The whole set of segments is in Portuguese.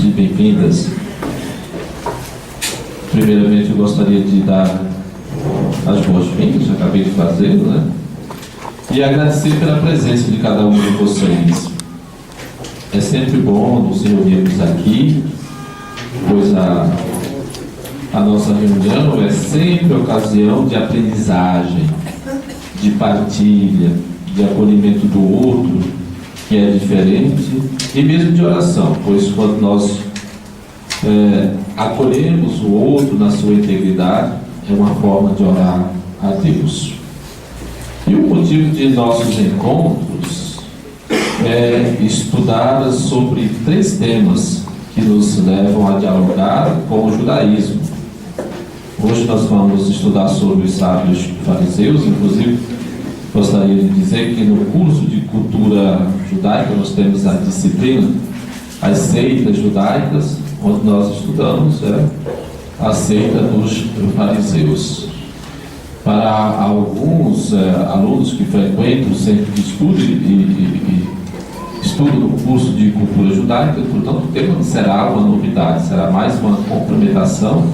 e bem-vindas. Primeiramente, eu gostaria de dar as boas-vindas, acabei de fazer, né? E agradecer pela presença de cada um de vocês. É sempre bom nos reunirmos aqui, pois a nossa reunião é sempre ocasião de aprendizagem, de partilha, de acolhimento do outro, que é diferente, e mesmo de oração, pois quando nós acolhemos o outro na sua integridade, é uma forma de orar a Deus. E o motivo de nossos encontros é estudar sobre 3 temas que nos levam a dialogar com o judaísmo. Hoje nós vamos estudar sobre os sábios fariseus. Inclusive, gostaria de dizer que no curso de cultura judaica nós temos a disciplina As Seitas Judaicas, onde nós estudamos a seita dos fariseus. Para alguns alunos que frequentam o centro de estudo e estudam no curso de cultura judaica, portanto, o tema não será uma novidade, será mais uma complementação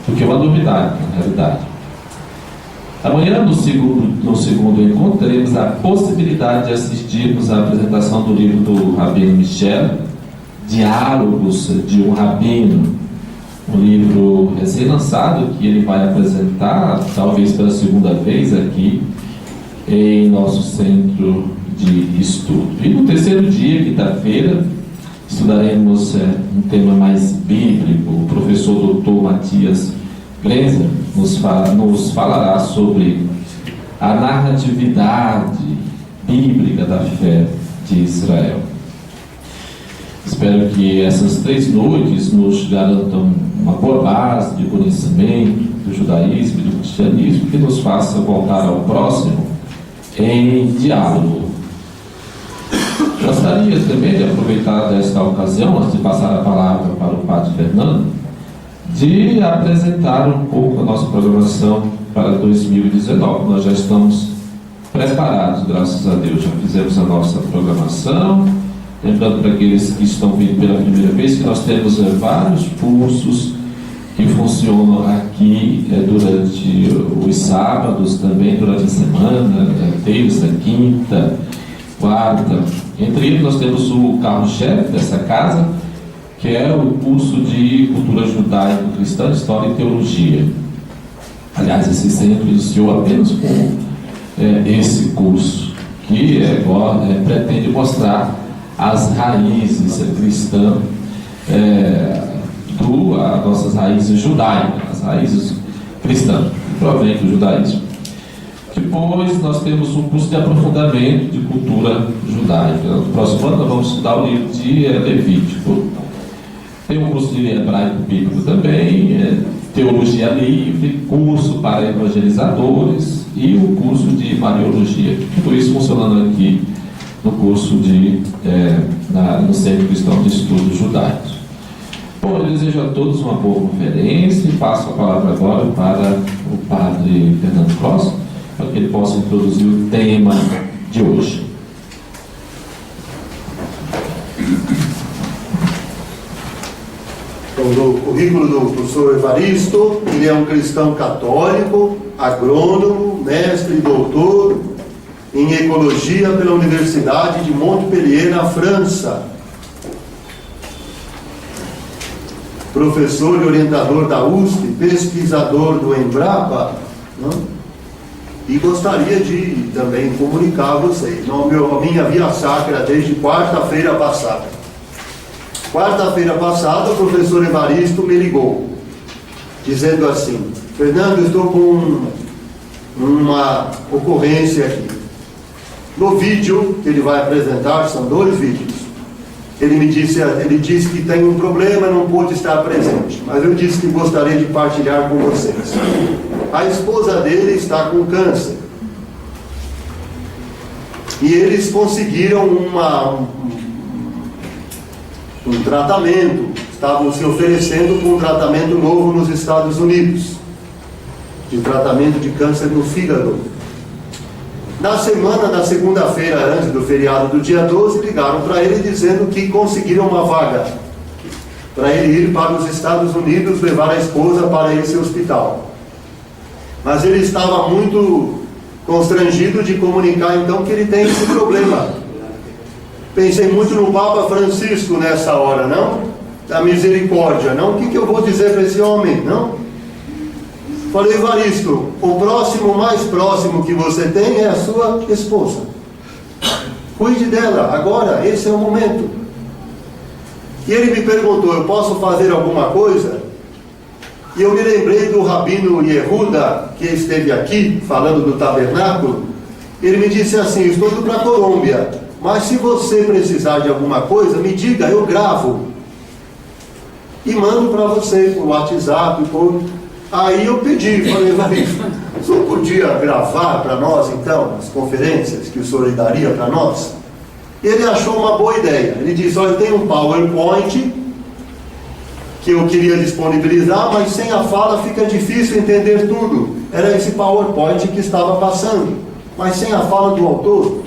do que uma novidade, na realidade. Amanhã, no segundo encontro, teremos a possibilidade de assistirmos à apresentação do livro do Rabino Michel, Diálogos de um Rabino, um livro recém-lançado que ele vai apresentar, talvez pela segunda vez aqui, em nosso centro de estudo. E no terceiro dia, quinta-feira, estudaremos um tema mais bíblico. O professor Dr. Matias Grenzer nos falará sobre a narratividade bíblica da fé de Israel. Espero que essas 3 noites nos garantam uma boa base de conhecimento do judaísmo e do cristianismo, que nos faça voltar ao próximo em diálogo. Gostaria também de aproveitar desta ocasião, antes de passar a palavra para o Padre Fernando, de apresentar um pouco a nossa programação para 2019. Nós já estamos preparados, graças a Deus, já fizemos a nossa programação. Lembrando para aqueles que estão vindo pela primeira vez que nós temos vários cursos que funcionam aqui durante os sábados, também durante a semana, terça, quinta, quarta. Entre eles nós temos o carro-chefe dessa casa, que é o curso de Cultura Judaico-Cristã, História e Teologia. Aliás, esse centro iniciou apenas com esse curso, que pretende mostrar as raízes cristãs, as nossas raízes judaicas, as raízes cristãs, que provém do judaísmo. Depois nós temos um curso de aprofundamento de cultura judaica. No próximo ano nós vamos estudar o livro de Levítico. Tem um curso de hebraico bíblico também, teologia livre, curso para evangelizadores e o curso de Mariologia. Tudo isso funcionando aqui no curso no Centro Cristão de Estudos Judaicos. Bom, eu desejo a todos uma boa conferência e passo a palavra agora para o Padre Fernando Costa, para que ele possa introduzir o tema de hoje. O currículo do professor Evaristo: ele é um cristão católico, agrônomo, mestre e doutor em ecologia pela Universidade de Montpellier, na França. Professor e orientador da USP, pesquisador do Embrapa, e gostaria de também comunicar a vocês, a minha via sacra desde quarta-feira passada. Quarta-feira passada, o professor Evaristo me ligou, dizendo assim: Fernando, estou com uma ocorrência aqui. No vídeo que ele vai apresentar, são 2 vídeos, ele disse que tem um problema e não pôde estar presente, mas eu disse que gostaria de partilhar com vocês. A esposa dele está com câncer e eles conseguiram um tratamento, estavam se oferecendo com um tratamento novo nos Estados Unidos, de tratamento de câncer no fígado. Na semana da segunda-feira, antes do feriado do dia 12, ligaram para ele dizendo que conseguiram uma vaga para ele ir para os Estados Unidos levar a esposa para esse hospital. Mas ele estava muito constrangido de comunicar então que ele tem esse problema. Pensei muito no Papa Francisco nessa hora, não? Da misericórdia, não? O que eu vou dizer para esse homem, não? Falei, Evaristo, o próximo, mais próximo que você tem é a sua esposa. Cuide dela, agora, esse é o momento. E ele me perguntou, eu posso fazer alguma coisa? E eu me lembrei do Rabino Yehuda, que esteve aqui, falando do tabernáculo. Ele me disse assim, estou indo para a Colômbia, mas se você precisar de alguma coisa, me diga, eu gravo. E mando para você, por WhatsApp, por... Aí eu pedi, falei, o senhor podia gravar para nós, então, as conferências que o senhor daria para nós? Ele achou uma boa ideia. Ele disse, olha, tem um PowerPoint que eu queria disponibilizar, mas sem a fala fica difícil entender tudo. Era esse PowerPoint que estava passando, mas sem a fala do autor.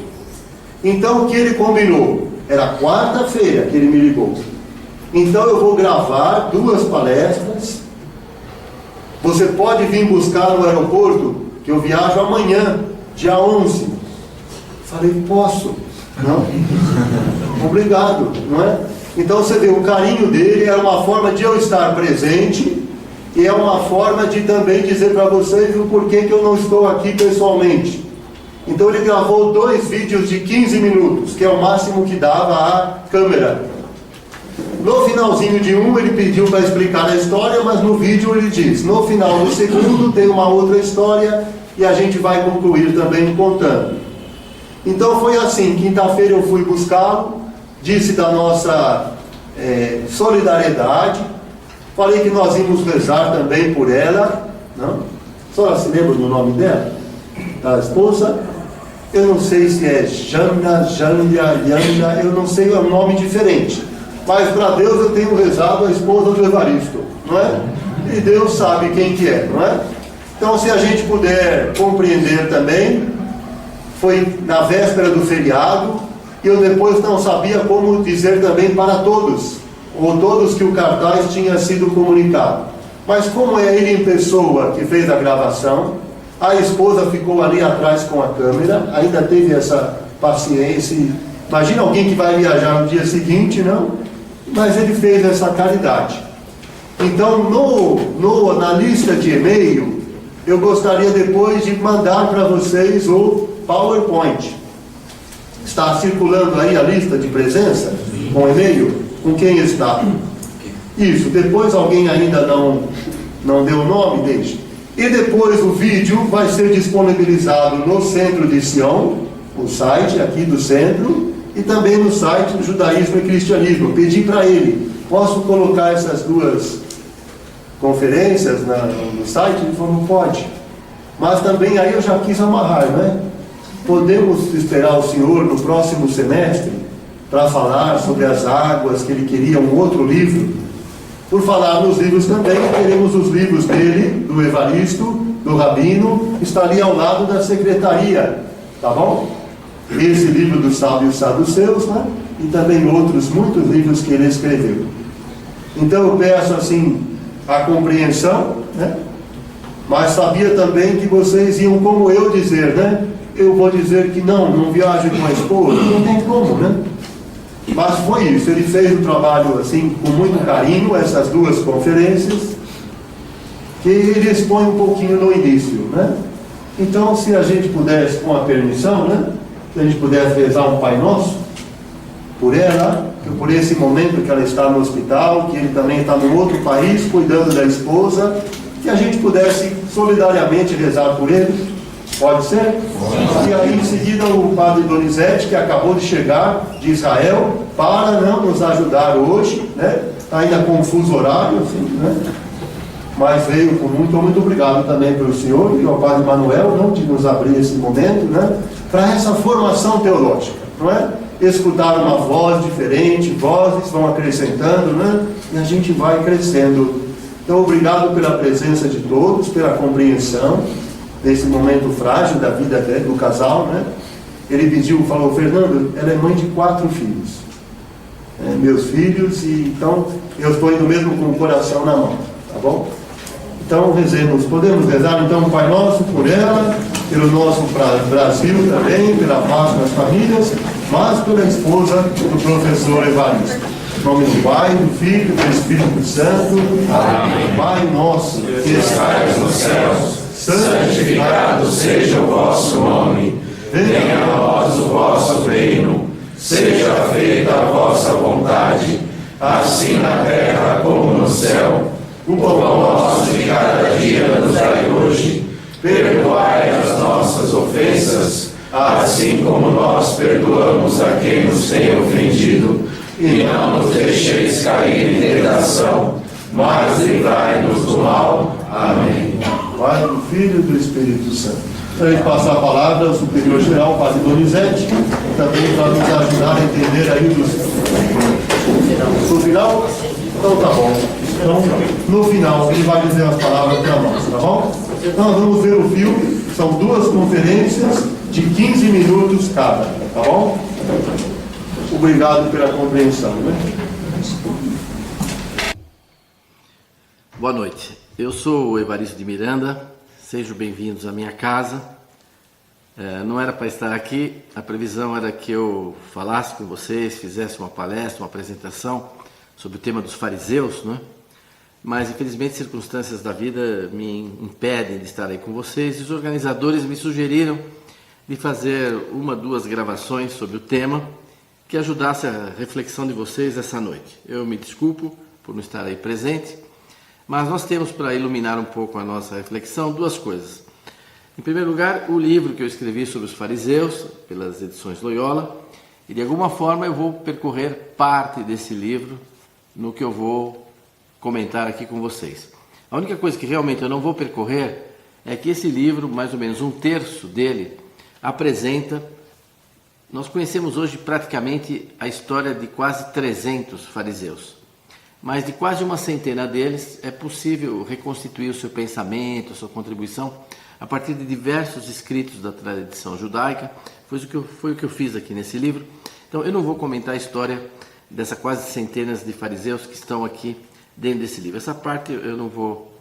Então o que ele combinou? Era quarta-feira que ele me ligou. Então eu vou gravar 2 palestras. Você pode vir buscar no aeroporto, que eu viajo amanhã, dia 11. Falei, posso? Não? Obrigado, não é? Então você vê, o carinho dele é uma forma de eu estar presente e é uma forma de também dizer para vocês o porquê que eu não estou aqui pessoalmente. Então ele gravou 2 vídeos de 15 minutos, que é o máximo que dava a câmera. No finalzinho de um ele pediu para explicar a história, mas no vídeo ele diz, no final do segundo tem uma outra história e a gente vai concluir também contando. Então foi assim, quinta-feira eu fui buscá-lo, disse da nossa solidariedade, falei que nós íamos rezar também por ela, não? A senhora se lembra do nome dela? Da esposa? Eu não sei se é Jana, Yanda, eu não sei, é um nome diferente. Mas para Deus eu tenho rezado a esposa do Evaristo, não é? E Deus sabe quem que é, não é? Então se a gente puder compreender também, foi na véspera do feriado, e eu depois não sabia como dizer também para todos, ou todos que o cartaz tinha sido comunicado. Mas como é ele em pessoa que fez a gravação, a esposa ficou ali atrás com a câmera, ainda teve essa paciência. Imagina alguém que vai viajar no dia seguinte, não? Mas ele fez essa caridade. Então, na lista de e-mail, eu gostaria depois de mandar para vocês o PowerPoint. Está circulando aí a lista de presença? Com e-mail? Com quem está? Isso, depois alguém ainda não deu o nome, deixa. E depois o vídeo vai ser disponibilizado no Centro de Sion, o site aqui do centro, e também no site do Judaísmo e Cristianismo. Eu pedi para ele, posso colocar essas 2 conferências no site? Ele falou, pode. Mas também aí eu já quis amarrar, né? Podemos esperar o senhor no próximo semestre para falar sobre as águas, que ele queria um outro livro? Por falar nos livros também, teremos os livros dele, do Evaristo, do Rabino, está ali ao lado da secretaria, tá bom? Esse livro dos sábios saduceus, né? E também muitos livros que ele escreveu. Então eu peço assim a compreensão, né? Mas sabia também que vocês iam como eu dizer, né? Eu vou dizer que não viajo com a esposa, não tem como, né? Mas foi isso, ele fez o trabalho assim com muito carinho, essas 2 conferências, que ele expõe um pouquinho no início, né? Então se a gente pudesse, com a permissão, né? Se a gente pudesse rezar um Pai Nosso por ela, por esse momento que ela está no hospital, que ele também está num outro país cuidando da esposa, que a gente pudesse solidariamente rezar por ele. Pode ser? Pode. E aí em seguida o padre Donizete, que acabou de chegar de Israel, para nos ajudar hoje, né? Ainda confuso horário, assim, né? Mas veio com muito obrigado também pelo senhor e ao padre Manuel, de nos abrir esse momento, né? Para essa formação teológica, não é? Escutar uma voz diferente, vozes vão acrescentando, né? E a gente vai crescendo. Então obrigado pela presença de todos, pela compreensão nesse momento frágil da vida do casal, né? Ele falou, Fernando, ela é mãe de 4 filhos, meus filhos, e então eu estou indo mesmo com o coração na mão, tá bom? Então rezemos, podemos rezar então o Pai Nosso por ela, pelo nosso Brasil também, pela paz nas famílias, mas pela esposa do professor Evaristo. Em nome do Pai, do Filho e do Espírito Santo. Amém. Pai nosso, que estais nos céus, santificado seja o vosso nome. Venha a nós o vosso reino. Seja feita a vossa vontade, assim na terra como no céu. O pão nosso de cada dia nos dai hoje. Perdoai as nossas ofensas, assim como nós perdoamos a quem nos tem ofendido. E não nos deixeis cair em tentação, mas livrai-nos do mal. Amém. Pai, do Filho e do Espírito Santo. Antes de passar a palavra ao superior geral, Padre Donizete, também para nos ajudar a entender aí no final. Então tá bom. Então, no final, ele vai dizer as palavras para nós, tá bom? Então, nós vamos ver o filme. São 2 conferências de 15 minutos cada, tá bom? Obrigado pela compreensão, né? Boa noite. Eu sou o Evaristo de Miranda. Sejam bem-vindos à minha casa. Não era para estar aqui. A previsão era que eu falasse com vocês, fizesse uma palestra, uma apresentação sobre o tema dos fariseus, né? Mas infelizmente circunstâncias da vida me impedem de estar aí com vocês. E os organizadores me sugeriram de fazer 1 ou 2 gravações sobre o tema que ajudasse a reflexão de vocês essa noite. Eu me desculpo por não estar aí presente, mas nós temos para iluminar um pouco a nossa reflexão 2 coisas. Em primeiro lugar, o livro que eu escrevi sobre os fariseus, pelas edições Loyola, e de alguma forma eu vou percorrer parte desse livro no que eu vou comentar aqui com vocês. A única coisa que realmente eu não vou percorrer é que esse livro, mais ou menos 1/3 dele, apresenta. Nós conhecemos hoje praticamente a história de quase 300 fariseus, mas de quase uma centena deles é possível reconstituir o seu pensamento, a sua contribuição, a partir de diversos escritos da tradição judaica. Foi o que eu fiz aqui nesse livro. Então eu não vou comentar a história dessas quase centenas de fariseus que estão aqui dentro desse livro. Essa parte eu não vou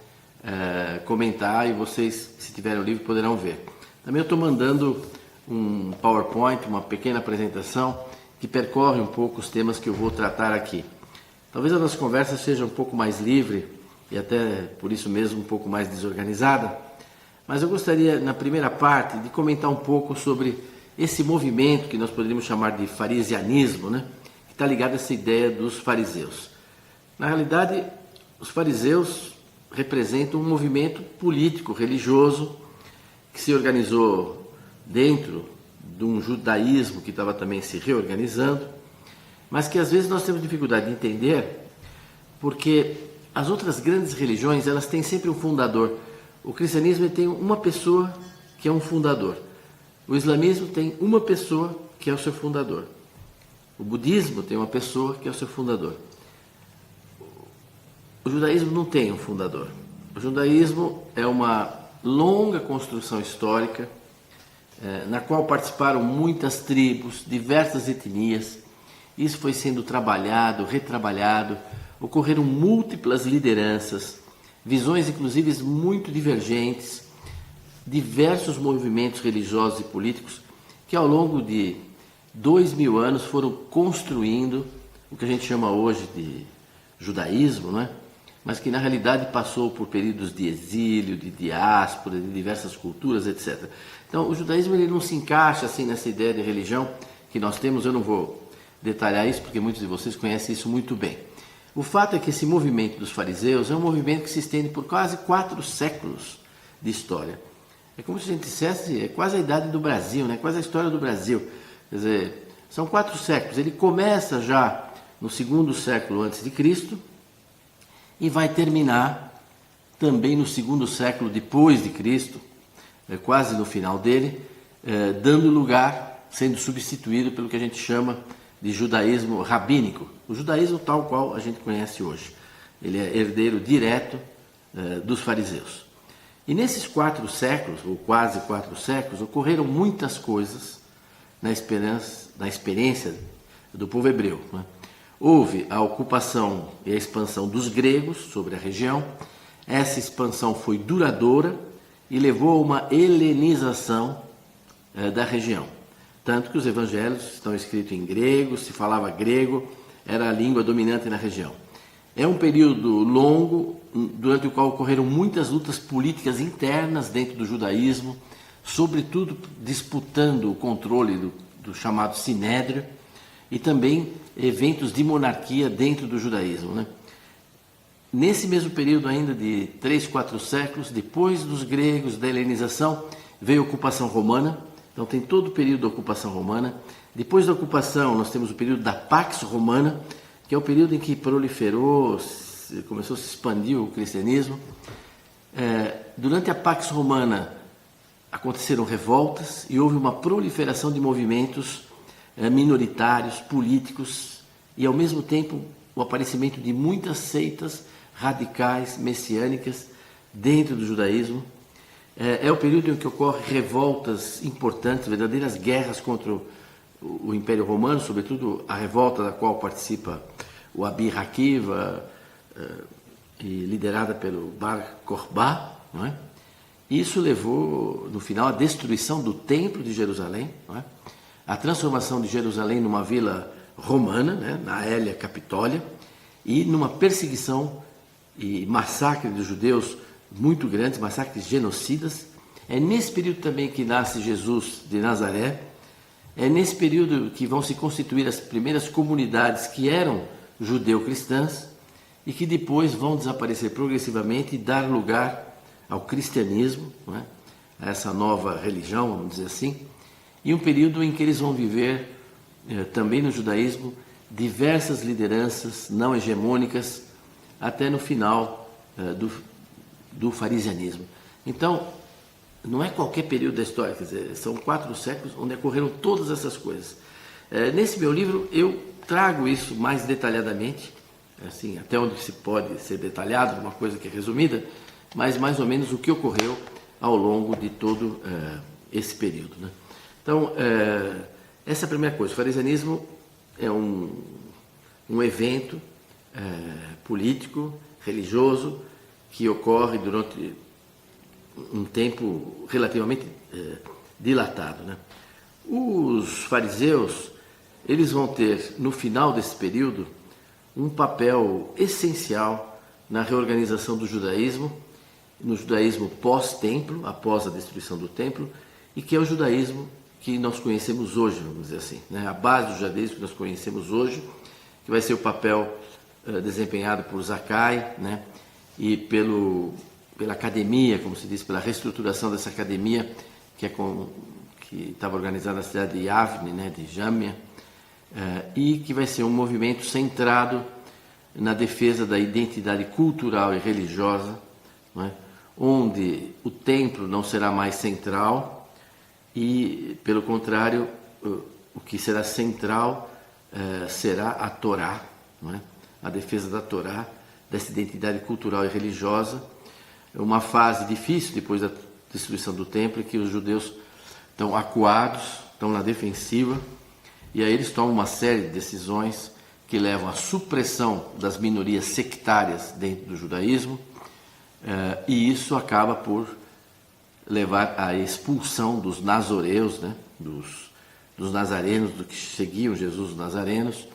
comentar e vocês, se tiverem o livro, poderão ver. Também eu estou mandando um PowerPoint, uma pequena apresentação que percorre um pouco os temas que eu vou tratar aqui. Talvez a nossa conversa seja um pouco mais livre e até por isso mesmo um pouco mais desorganizada, mas eu gostaria, na primeira parte, de comentar um pouco sobre esse movimento que nós poderíamos chamar de farisianismo, né? Que está ligado a essa ideia dos fariseus. Na realidade, os fariseus representam um movimento político, religioso, que se organizou dentro de um judaísmo que estava também se reorganizando, mas que às vezes nós temos dificuldade de entender, porque as outras grandes religiões, elas têm sempre um fundador. O cristianismo tem uma pessoa que é um fundador. O islamismo tem uma pessoa que é o seu fundador. O budismo tem uma pessoa que é o seu fundador. O judaísmo não tem um fundador. O judaísmo é uma longa construção histórica na qual participaram muitas tribos, diversas etnias. Isso foi sendo trabalhado, retrabalhado, ocorreram múltiplas lideranças, visões inclusive muito divergentes, diversos movimentos religiosos e políticos que ao longo de 2000 anos foram construindo o que a gente chama hoje de judaísmo, né? Mas que na realidade passou por períodos de exílio, de diáspora, de diversas culturas, etc. Então o judaísmo ele não se encaixa assim nessa ideia de religião que nós temos. Eu não vou detalhar isso porque muitos de vocês conhecem isso muito bem. O fato é que esse movimento dos fariseus é um movimento que se estende por quase 4 séculos de história. É como se a gente dissesse, é quase a idade do Brasil, né? Quase a história do Brasil. Quer dizer, são 4 séculos. Ele começa já no 2º século antes de Cristo e vai terminar também no 2º século depois de Cristo, quase no final dele, dando lugar, sendo substituído pelo que a gente chama de judaísmo rabínico, o judaísmo tal qual a gente conhece hoje. Ele é herdeiro direto dos fariseus. E nesses 4 séculos, ou quase 4 séculos, ocorreram muitas coisas na experiência do povo hebreu, né? houve a ocupação e a expansão dos gregos sobre a região. Essa expansão foi duradoura e levou a uma helenização da região. Tanto que os evangelhos estão escritos em grego, se falava grego, era a língua dominante na região. É um período longo, durante o qual ocorreram muitas lutas políticas internas dentro do judaísmo, sobretudo disputando o controle do chamado Sinédrio, e também eventos de monarquia dentro do judaísmo, né? Nesse mesmo período ainda de 3, 4 séculos, depois dos gregos, da helenização, veio a ocupação romana. Então tem todo o período da ocupação romana. Depois da ocupação nós temos o período da Pax Romana, que é o período em que proliferou, começou a se expandir o cristianismo. Durante a Pax Romana aconteceram revoltas e houve uma proliferação de movimentos minoritários, políticos, e ao mesmo tempo o aparecimento de muitas seitas radicais, messiânicas, dentro do judaísmo. É o período em que ocorrem revoltas importantes, verdadeiras guerras contra o Império Romano, sobretudo a revolta da qual participa o Abi Hakiva, liderada pelo Bar Kokhba, não é? Isso levou, no final, à destruição do Templo de Jerusalém, não é? A transformação de Jerusalém numa vila romana, né, na Aelia Capitólia, e numa perseguição e massacre dos judeus muito grandes, massacres genocidas. É nesse período também que nasce Jesus de Nazaré. É nesse período que vão se constituir as primeiras comunidades que eram judeu-cristãs e que depois vão desaparecer progressivamente e dar lugar ao cristianismo, não é? A essa nova religião, vamos dizer assim, e um período em que eles vão viver também no judaísmo diversas lideranças não hegemônicas até no final do farisianismo. Então, não é qualquer período da história, quer dizer, são 4 séculos onde ocorreram todas essas coisas. Nesse meu livro eu trago isso mais detalhadamente, assim, até onde se pode ser detalhado, uma coisa que é resumida, mas mais ou menos o que ocorreu ao longo de todo esse período, né? Então, essa é a primeira coisa. O farisianismo é um evento político, religioso, que ocorre durante um tempo relativamente dilatado, né? Os fariseus, eles vão ter, no final desse período, um papel essencial na reorganização do judaísmo, no judaísmo pós-templo, após a destruição do templo, e que é o judaísmo que nós conhecemos hoje, vamos dizer assim, né? A base do judaísmo que nós conhecemos hoje, que vai ser o papel desempenhado por Zacai, né? E pela academia, como se diz, pela reestruturação dessa academia, que estava organizada na cidade de Yavne, né? De Jâmia, e que vai ser um movimento centrado na defesa da identidade cultural e religiosa, não é? Onde o templo não será mais central e, pelo contrário, o que será central será a Torá, não é? A defesa da Torá, dessa identidade cultural e religiosa. É uma fase difícil depois da destruição do templo, em que os judeus estão acuados, estão na defensiva, e aí eles tomam uma série de decisões que levam à supressão das minorias sectárias dentro do judaísmo, e isso acaba por levar à expulsão dos nazoreus, né, dos nazarenos, do que seguiam Jesus, os nazarenos,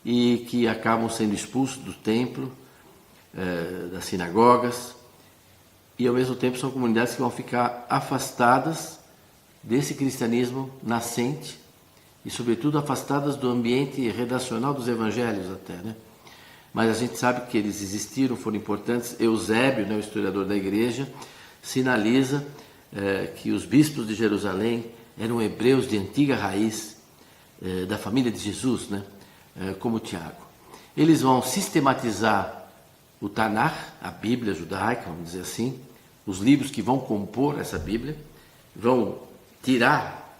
e que acabam sendo expulsos do templo, das sinagogas, e ao mesmo tempo são comunidades que vão ficar afastadas desse cristianismo nascente e, sobretudo, afastadas do ambiente redacional dos evangelhos até, né? Mas a gente sabe que eles existiram, foram importantes. Eusébio, né, o historiador da igreja, sinaliza que os bispos de Jerusalém eram hebreus de antiga raiz, da família de Jesus, né, como Tiago. Eles vão sistematizar o Tanakh, a Bíblia judaica, vamos dizer assim, os livros que vão compor essa Bíblia, vão tirar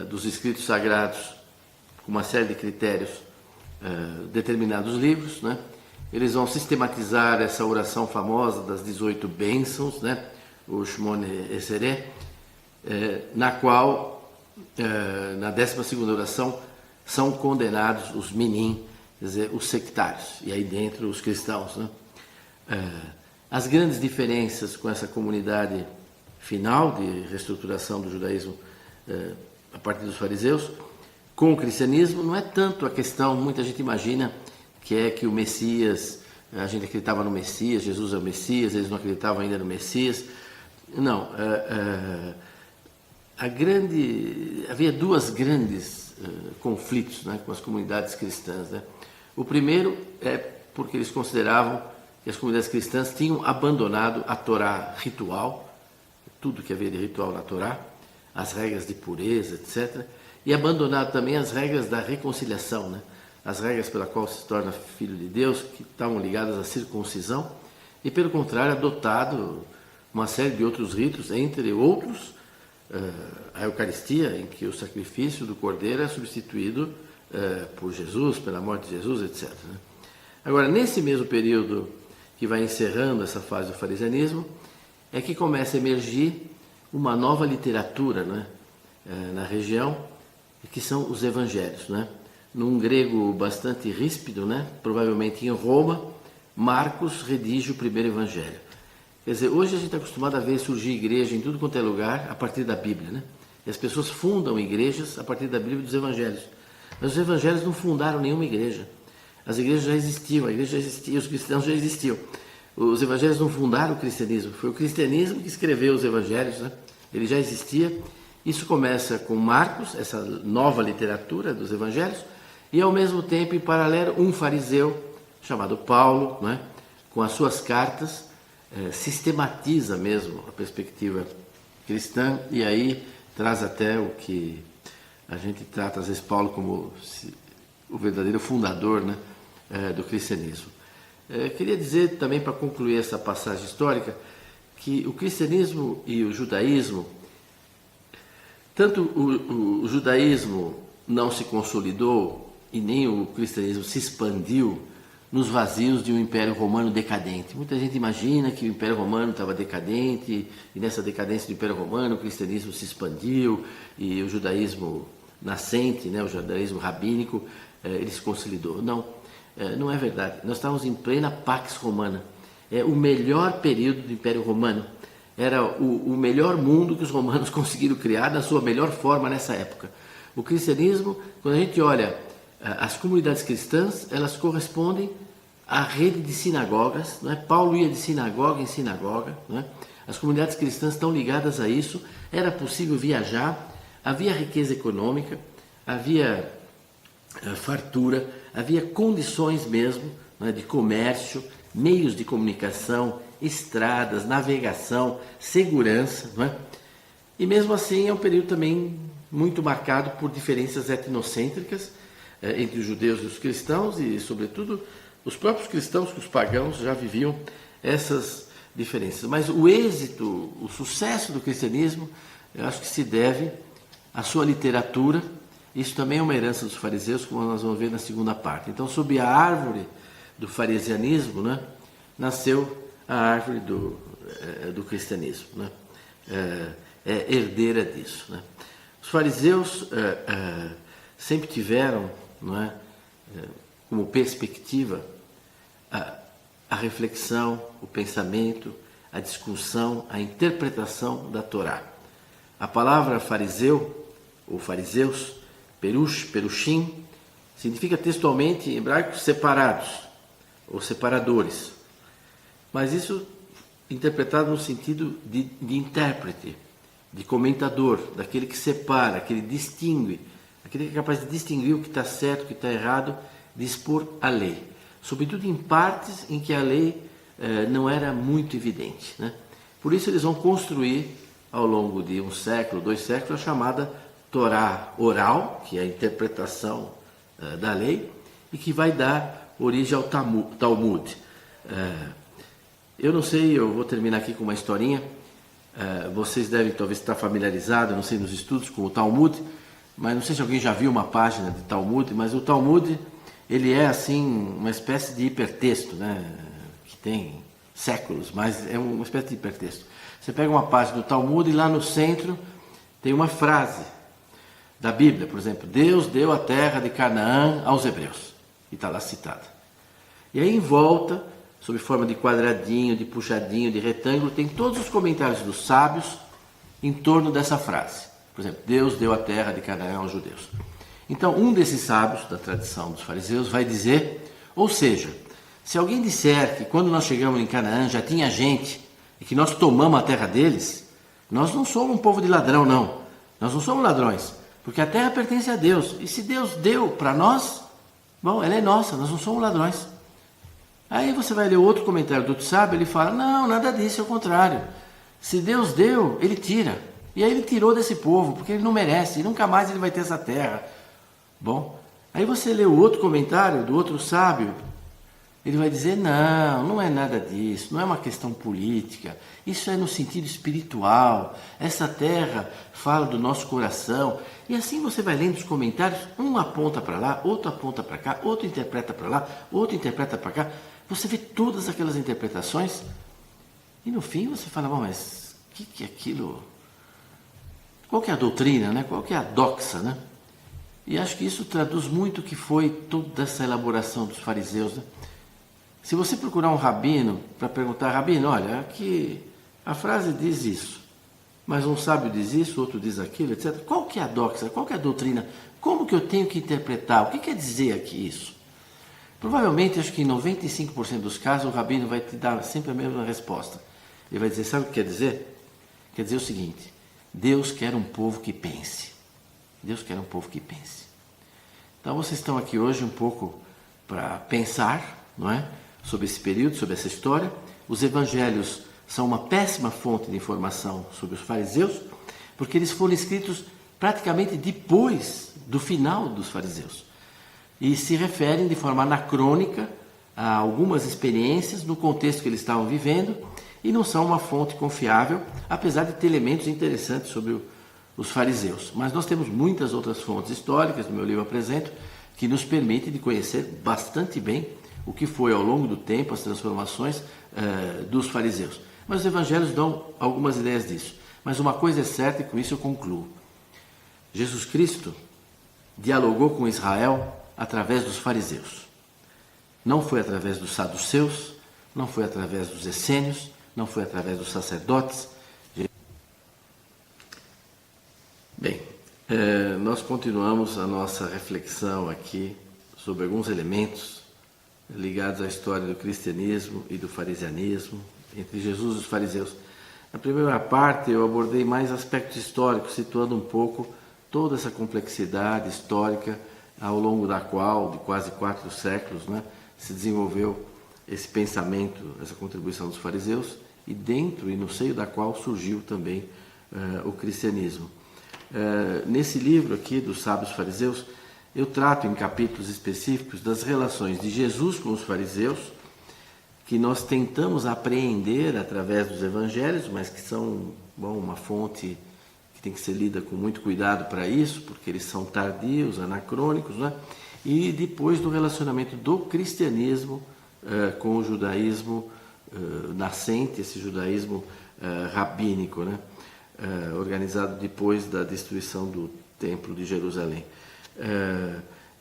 dos escritos sagrados, com uma série de critérios, determinados livros, né? Eles vão sistematizar essa oração famosa das 18 bênçãos, né? O Shmone Esrei, na qual, na 12ª oração, são condenados os minim, quer dizer, os sectários, e aí dentro os cristãos, né? As grandes diferenças com essa comunidade final de reestruturação do judaísmo a partir dos fariseus, com o cristianismo, não é tanto a questão, muita gente imagina que é que o Messias, a gente acreditava no Messias, Jesus é o Messias, eles não acreditavam ainda no Messias. Não, havia dois grandes conflitos, né, com as comunidades cristãs, né? O primeiro é porque eles consideravam que as comunidades cristãs tinham abandonado a Torá ritual, tudo que havia de ritual na Torá, as regras de pureza, etc., e abandonado também as regras da reconciliação, né? As regras pela qual se torna filho de Deus, que estavam ligadas à circuncisão, e pelo contrário, adotado uma série de outros ritos, entre outros, a Eucaristia, em que o sacrifício do Cordeiro é substituído por Jesus, pela morte de Jesus, etc., né? Agora, nesse mesmo período que vai encerrando essa fase do farisanismo, é que começa a emergir uma nova literatura, né, na região, que são os evangelhos, né? Num grego bastante ríspido, né, provavelmente em Roma, Marcos redige o primeiro evangelho. Quer dizer, hoje a gente está acostumado a ver surgir igreja em tudo quanto é lugar a partir da Bíblia, né? E as pessoas fundam igrejas a partir da Bíblia e dos evangelhos. Mas os evangelhos não fundaram nenhuma igreja. As igrejas já existiam, a igreja já existia, os cristãos já existiam. Os evangelhos não fundaram o cristianismo, foi o cristianismo que escreveu os evangelhos, né? Ele já existia. Isso começa com Marcos, essa nova literatura dos evangelhos, e ao mesmo tempo, em paralelo, um fariseu chamado Paulo, né, com as suas cartas, sistematiza mesmo a perspectiva cristã, e aí traz até o que a gente trata, às vezes, Paulo como o verdadeiro fundador, né, do cristianismo. Queria dizer também, para concluir essa passagem histórica, que o cristianismo e o judaísmo, tanto o judaísmo não se consolidou e nem o cristianismo se expandiu nos vazios de um Império Romano decadente. Muita gente imagina que o Império Romano estava decadente e nessa decadência do Império Romano o cristianismo se expandiu e o judaísmo nascente, né, o judaísmo rabínico, ele se consolidou. Não, não é verdade. Nós estávamos em plena Pax Romana. É o melhor período do Império Romano. Era o melhor mundo que os romanos conseguiram criar na sua melhor forma nessa época. O cristianismo, quando a gente olha as comunidades cristãs, elas correspondem à rede de sinagogas, não é? Paulo ia de sinagoga em sinagoga, não é? As comunidades cristãs estão ligadas a isso. Era possível viajar, havia riqueza econômica, havia fartura, havia condições mesmo, não é, de comércio, meios de comunicação, estradas, navegação, segurança, não é? E mesmo assim é um período também muito marcado por diferenças etnocêntricas entre os judeus e os cristãos, e sobretudo os próprios cristãos, que os pagãos já viviam essas diferenças. Mas o êxito, o sucesso do cristianismo, eu acho que se deve à sua literatura. Isso também é uma herança dos fariseus, como nós vamos ver na segunda parte. Então, sob a árvore do farisianismo, né, nasceu a árvore do cristianismo, né? É herdeira disso, né? Os fariseus sempre tiveram, não é, como perspectiva a reflexão, o pensamento, a discussão, a interpretação da Torá. A palavra fariseu, ou fariseus, perush, perushim, significa textualmente em hebraico separados, ou separadores. Mas isso interpretado no sentido de intérprete, de comentador, daquele que separa, aquele que distingue, aquele que é capaz de distinguir o que está certo, o que está errado, de expor a lei. Sobretudo em partes em que a lei não era muito evidente, né? Por isso eles vão construir, ao longo de um século, 2 séculos, a chamada Torá oral, que é a interpretação da lei, e que vai dar origem ao Talmud. Eu não sei, eu vou terminar aqui com uma historinha. Vocês devem talvez estar familiarizados, não sei, nos estudos com o Talmud, mas não sei se alguém já viu uma página de Talmud, mas o Talmud, ele é assim uma espécie de hipertexto, né, que tem séculos, mas é uma espécie de hipertexto. Você pega uma página do Talmud e lá no centro tem uma frase da Bíblia, por exemplo: Deus deu a terra de Canaã aos hebreus. E está lá citada. E aí em volta, sob forma de quadradinho, de puxadinho, de retângulo, tem todos os comentários dos sábios em torno dessa frase. Por exemplo, Deus deu a terra de Canaã aos judeus. Então, um desses sábios da tradição dos fariseus vai dizer, ou seja, se alguém disser que quando nós chegamos em Canaã já tinha gente e que nós tomamos a terra deles, nós não somos um povo de ladrão, não. Nós não somos ladrões, porque a terra pertence a Deus. E se Deus deu para nós, bom, ela é nossa, nós não somos ladrões. Aí você vai ler outro comentário do outro sábio, ele fala, não, nada disso, é o contrário. Se Deus deu, ele tira. E aí ele tirou desse povo, porque ele não merece, e nunca mais ele vai ter essa terra. Bom, aí você lê o outro comentário do outro sábio, ele vai dizer, não é nada disso, não é uma questão política, isso é no sentido espiritual, essa terra fala do nosso coração. E assim você vai lendo os comentários, um aponta para lá, outro aponta para cá, outro interpreta para lá, outro interpreta para cá. Você vê todas aquelas interpretações e no fim você fala, bom, mas o que é aquilo? Qual que é a doutrina, né? Qual que é a doxa, né? E acho que isso traduz muito o que foi toda essa elaboração dos fariseus, né? Se você procurar um rabino para perguntar, rabino, olha, aqui a frase diz isso, mas um sábio diz isso, outro diz aquilo, etc. Qual que é a doxa? Qual que é a doutrina? Como que eu tenho que interpretar? O que quer dizer aqui isso? Provavelmente, acho que em 95% dos casos, o rabino vai te dar sempre a mesma resposta. Ele vai dizer, sabe o que quer dizer? Quer dizer o seguinte, Deus quer um povo que pense. Deus quer um povo que pense. Então, vocês estão aqui hoje um pouco para pensar, não é? Sobre esse período, sobre essa história. Os evangelhos são uma péssima fonte de informação sobre os fariseus, porque eles foram escritos praticamente depois do final dos fariseus. E se referem de forma anacrônica a algumas experiências no contexto que eles estavam vivendo e não são uma fonte confiável, apesar de ter elementos interessantes sobre os fariseus. Mas nós temos muitas outras fontes históricas, no meu livro apresento, que nos permitem de conhecer bastante bem o que foi ao longo do tempo as transformações dos fariseus. Mas os evangelhos dão algumas ideias disso. Mas uma coisa é certa e com isso eu concluo. Jesus Cristo dialogou com Israel através dos fariseus. Não foi através dos saduceus, não foi através dos essênios, não foi através dos sacerdotes. Bem, nós continuamos a nossa reflexão aqui sobre alguns elementos ligados à história do cristianismo e do farisianismo, entre Jesus e os fariseus. Na primeira parte eu abordei mais aspectos históricos, situando um pouco toda essa complexidade histórica ao longo da qual, de quase 4 séculos, né, se desenvolveu esse pensamento, essa contribuição dos fariseus, e dentro e no seio da qual surgiu também o cristianismo. Nesse livro aqui dos sábios fariseus, eu trato em capítulos específicos das relações de Jesus com os fariseus, que nós tentamos apreender através dos evangelhos, mas que são, bom, uma fonte que tem que ser lida com muito cuidado para isso, porque eles são tardios, anacrônicos, né? E depois do relacionamento do cristianismo com o judaísmo nascente, esse judaísmo rabínico, né? Organizado depois da destruição do Templo de Jerusalém.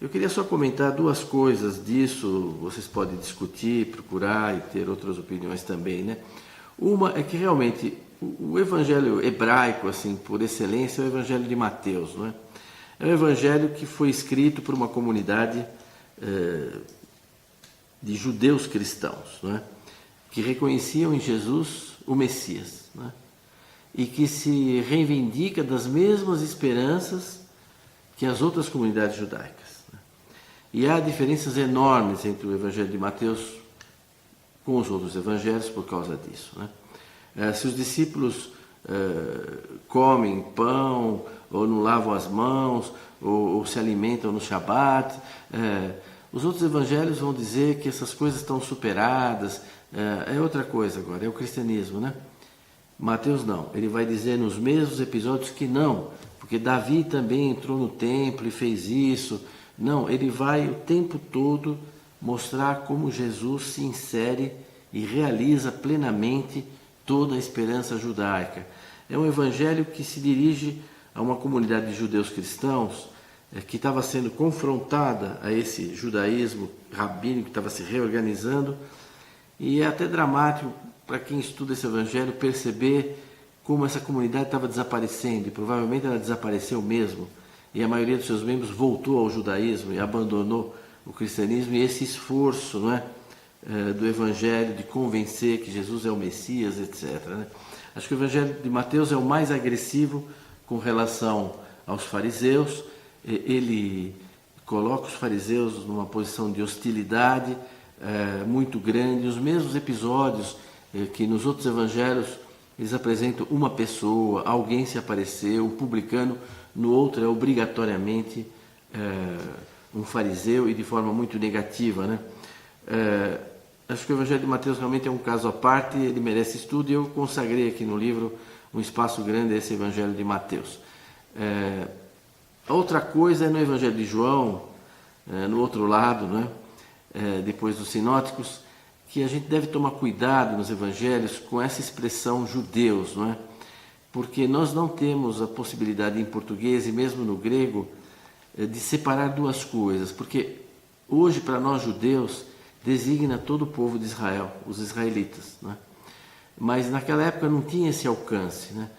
Eu queria só comentar 2 coisas disso, vocês podem discutir, procurar e ter outras opiniões também, né? Uma é que realmente o evangelho hebraico, assim, por excelência, é o evangelho de Mateus, não é? É um evangelho que foi escrito por uma comunidade de judeus cristãos, não é? Que reconheciam em Jesus o Messias, não é? E que se reivindica das mesmas esperanças que as outras comunidades judaicas, né? E há diferenças enormes entre o evangelho de Mateus com os outros evangelhos por causa disso, né? Se os discípulos comem pão, ou não lavam as mãos, ou se alimentam no Shabat, os outros evangelhos vão dizer que essas coisas estão superadas, é outra coisa agora, é o cristianismo, né? Mateus não, ele vai dizer nos mesmos episódios que não, porque Davi também entrou no templo e fez isso. Não, ele vai o tempo todo mostrar como Jesus se insere e realiza plenamente toda a esperança judaica. É um evangelho que se dirige a uma comunidade de judeus cristãos que estava sendo confrontada a esse judaísmo rabínico que estava se reorganizando. E é até dramático para quem estuda esse evangelho perceber como essa comunidade estava desaparecendo, e provavelmente ela desapareceu mesmo, e a maioria dos seus membros voltou ao judaísmo e abandonou o cristianismo, e esse esforço, não é, do evangelho de convencer que Jesus é o Messias, etc. Né? Acho que o evangelho de Mateus é o mais agressivo com relação aos fariseus. Ele coloca os fariseus numa posição de hostilidade muito grande. Os mesmos episódios que nos outros evangelhos eles apresentam uma pessoa, alguém se apareceu, o publicano, no outro é obrigatoriamente um fariseu e de forma muito negativa, né? Acho que o Evangelho de Mateus realmente é um caso à parte, ele merece estudo, e eu consagrei aqui no livro um espaço grande a esse Evangelho de Mateus. A outra coisa é no Evangelho de João, no outro lado, né? Depois dos sinóticos, que a gente deve tomar cuidado nos evangelhos com essa expressão judeus, não é? Porque nós não temos a possibilidade em português e mesmo no grego de separar duas coisas, porque hoje para nós judeus designa todo o povo de Israel, os israelitas, não é? Mas naquela época não tinha esse alcance, né?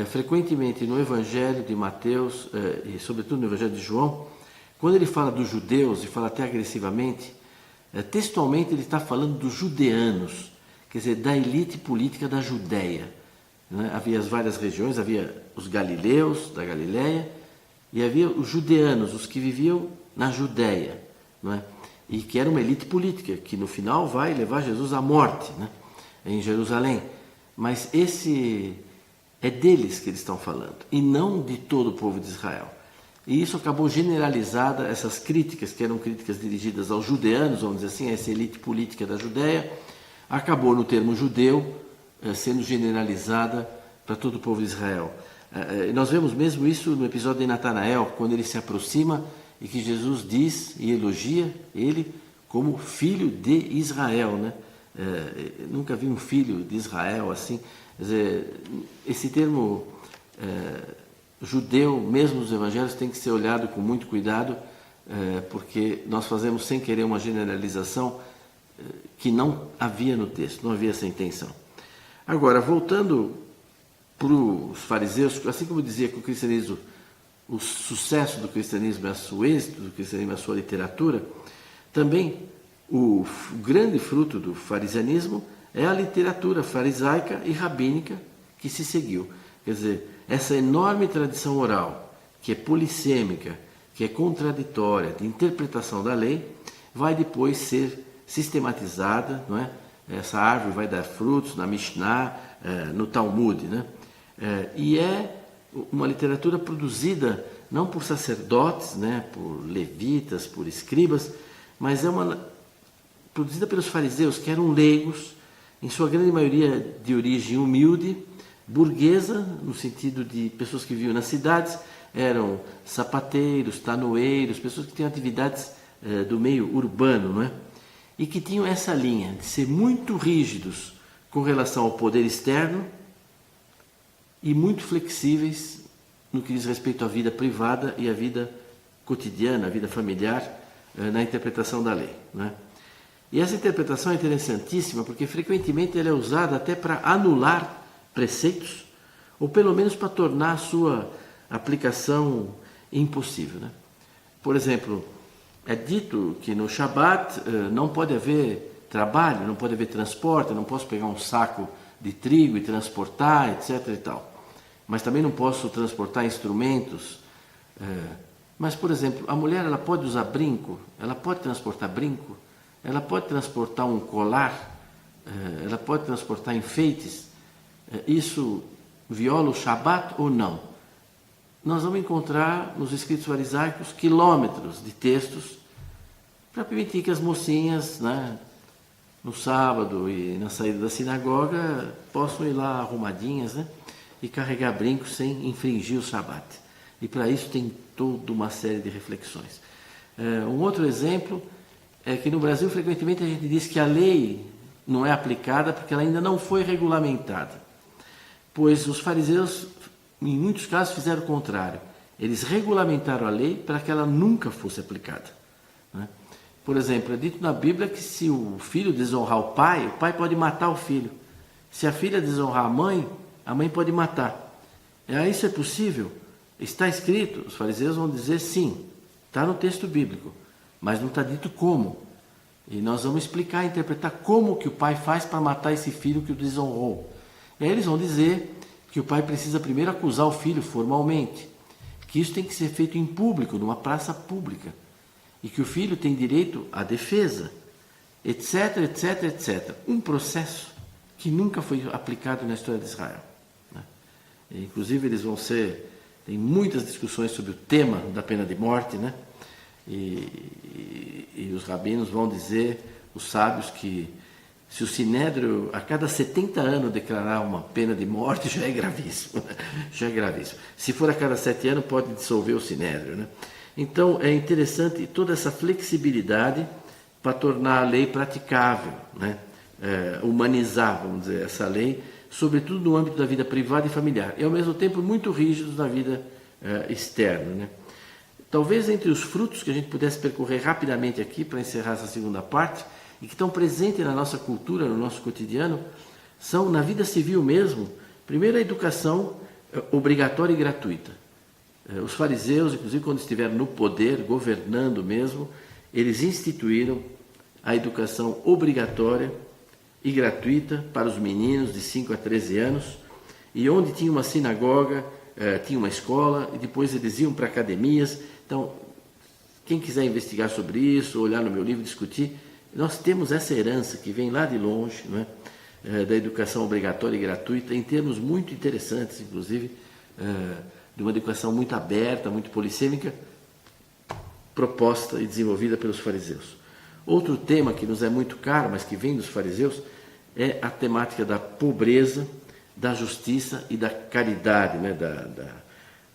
Frequentemente no Evangelho de Mateus e sobretudo no Evangelho de João, quando ele fala dos judeus e fala até agressivamente, textualmente ele está falando dos judeanos, quer dizer, da elite política da Judéia, né? Havia as várias regiões, havia os galileus da Galileia e havia os judeanos, os que viviam na Judéia, não é? E que era uma elite política, que no final vai levar Jesus à morte, né? Em Jerusalém. Mas esse é deles que eles estão falando, e não de todo o povo de Israel. E isso acabou generalizada, essas críticas, que eram críticas dirigidas aos judeanos, vamos dizer assim, a essa elite política da Judéia, acabou no termo judeu sendo generalizada para todo o povo de Israel. Nós vemos mesmo isso no episódio de Natanael, quando ele se aproxima e que Jesus diz e elogia ele como filho de Israel, né? Nunca vi um filho de Israel assim. Quer dizer, esse termo judeu, mesmo nos evangelhos, tem que ser olhado com muito cuidado, porque nós fazemos sem querer uma generalização que não havia no texto, não havia essa intenção. Agora, voltando para os fariseus, assim como eu dizia que o cristianismo, o sucesso do cristianismo é o êxito do cristianismo, é a sua literatura, também o grande fruto do farisianismo é a literatura farisaica e rabínica que se seguiu. Quer dizer, essa enorme tradição oral, que é polissêmica, que é contraditória, de interpretação da lei, vai depois ser sistematizada, não é? Essa árvore vai dar frutos na Mishnah, no Talmud, né? E é uma literatura produzida não por sacerdotes, né, por levitas, por escribas, mas é uma produzida pelos fariseus, que eram leigos, em sua grande maioria de origem humilde, burguesa, no sentido de pessoas que viviam nas cidades, eram sapateiros, tanoeiros, pessoas que tinham atividades do meio urbano, não é? E que tinham essa linha de ser muito rígidos com relação ao poder externo e muito flexíveis no que diz respeito à vida privada e à vida cotidiana, à vida familiar, na interpretação da lei, não é? E essa interpretação é interessantíssima porque frequentemente ela é usada até para anular preceitos, ou pelo menos para tornar a sua aplicação impossível, né? Por exemplo, é dito que no Shabat não pode haver trabalho, não pode haver transporte, eu não posso pegar um saco de trigo e transportar, etc. e tal. Mas também não posso transportar instrumentos. Mas, por exemplo, a mulher ela pode usar brinco, ela pode transportar brinco, ela pode transportar um colar, ela pode transportar enfeites. Isso viola o Shabat ou não? Nós vamos encontrar nos escritos farisaicos quilômetros de textos para permitir que as mocinhas, né, no sábado e na saída da sinagoga, possam ir lá arrumadinhas, né, e carregar brincos sem infringir o Shabat. E para isso tem toda uma série de reflexões. Um outro exemplo é que no Brasil frequentemente a gente diz que a lei não é aplicada porque ela ainda não foi regulamentada. Pois os fariseus, em muitos casos, fizeram o contrário. Eles regulamentaram a lei para que ela nunca fosse aplicada, né? Por exemplo, é dito na Bíblia que se o filho desonrar o pai pode matar o filho. Se a filha desonrar a mãe pode matar. Isso é possível? Está escrito? Os fariseus vão dizer sim, está no texto bíblico, mas não está dito como. E nós vamos explicar, interpretar como que o pai faz para matar esse filho que o desonrou. E aí eles vão dizer que o pai precisa primeiro acusar o filho formalmente, que isso tem que ser feito em público, numa praça pública, e que o filho tem direito à defesa, etc, etc, etc. Um processo que nunca foi aplicado na história de Israel, né? Inclusive eles tem muitas discussões sobre o tema da pena de morte, né? E os rabinos vão dizer, os sábios, que se o Sinédrio a cada 70 anos declarar uma pena de morte, já é gravíssimo, né? Já é gravíssimo. Se for a cada 7 anos, pode dissolver o Sinédrio, né? Então é interessante toda essa flexibilidade para tornar a lei praticável, né? Humanizar, vamos dizer, essa lei, sobretudo no âmbito da vida privada e familiar, e ao mesmo tempo muito rígidos na vida externa, né? Talvez entre os frutos que a gente pudesse percorrer rapidamente aqui para encerrar essa segunda parte, e que estão presentes na nossa cultura, no nosso cotidiano, são na vida civil mesmo. Primeiro, a educação obrigatória e gratuita. Os fariseus, inclusive quando estiveram no poder, governando mesmo, eles instituíram a educação obrigatória e gratuita para os meninos de 5 a 13 anos, e onde tinha uma sinagoga, tinha uma escola, e depois eles iam para academias. Então, quem quiser investigar sobre isso, olhar no meu livro, discutir, nós temos essa herança que vem lá de longe, não é? Da educação obrigatória e gratuita, em termos muito interessantes, inclusive, de uma educação muito aberta, muito polissêmica, proposta e desenvolvida pelos fariseus. Outro tema que nos é muito caro, mas que vem dos fariseus, é a temática da pobreza, da justiça e da caridade, né?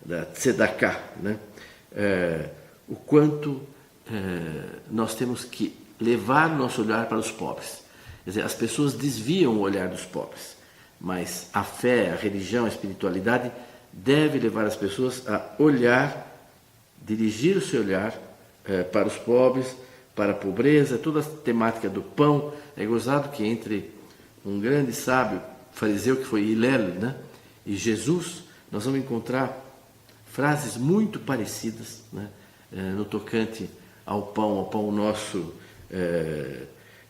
da tzedakah, né? O quanto nós temos que levar o nosso olhar para os pobres. Quer dizer, as pessoas desviam o olhar dos pobres, mas a fé, a religião, a espiritualidade deve levar as pessoas a olhar, dirigir o seu olhar para os pobres, para a pobreza, toda a temática do pão. É gozado que entre um grande sábio fariseu, que foi Hillel, né, e Jesus, nós vamos encontrar frases muito parecidas, né, no tocante ao pão nosso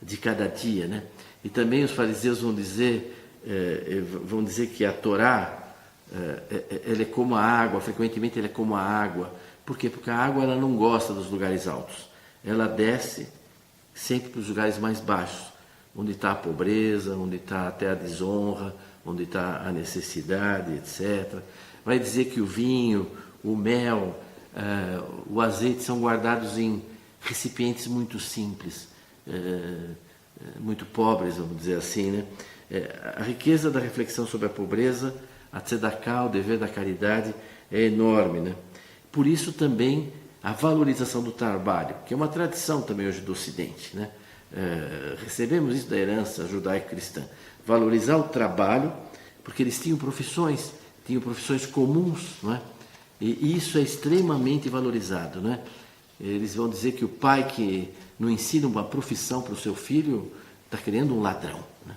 de cada dia, né? E também os fariseus vão dizer que a Torá ela é como a água, frequentemente ela é como a água. Por quê? Porque a água ela não gosta dos lugares altos, ela desce sempre para os lugares mais baixos, onde está a pobreza, onde está até a desonra, onde está a necessidade, etc. Vai dizer que o vinho, o mel, o azeite são guardados em recipientes muito simples, muito pobres, vamos dizer assim, né? A riqueza da reflexão sobre a pobreza, a tzedakah, o dever da caridade, é enorme, né? Por isso também a valorização do trabalho, que é uma tradição também hoje do Ocidente, né? Recebemos isso da herança judaico-cristã, valorizar o trabalho, porque eles tinham profissões comuns, não é? E isso é extremamente valorizado, né? Eles vão dizer que o pai que não ensina uma profissão para o seu filho está criando um ladrão, né?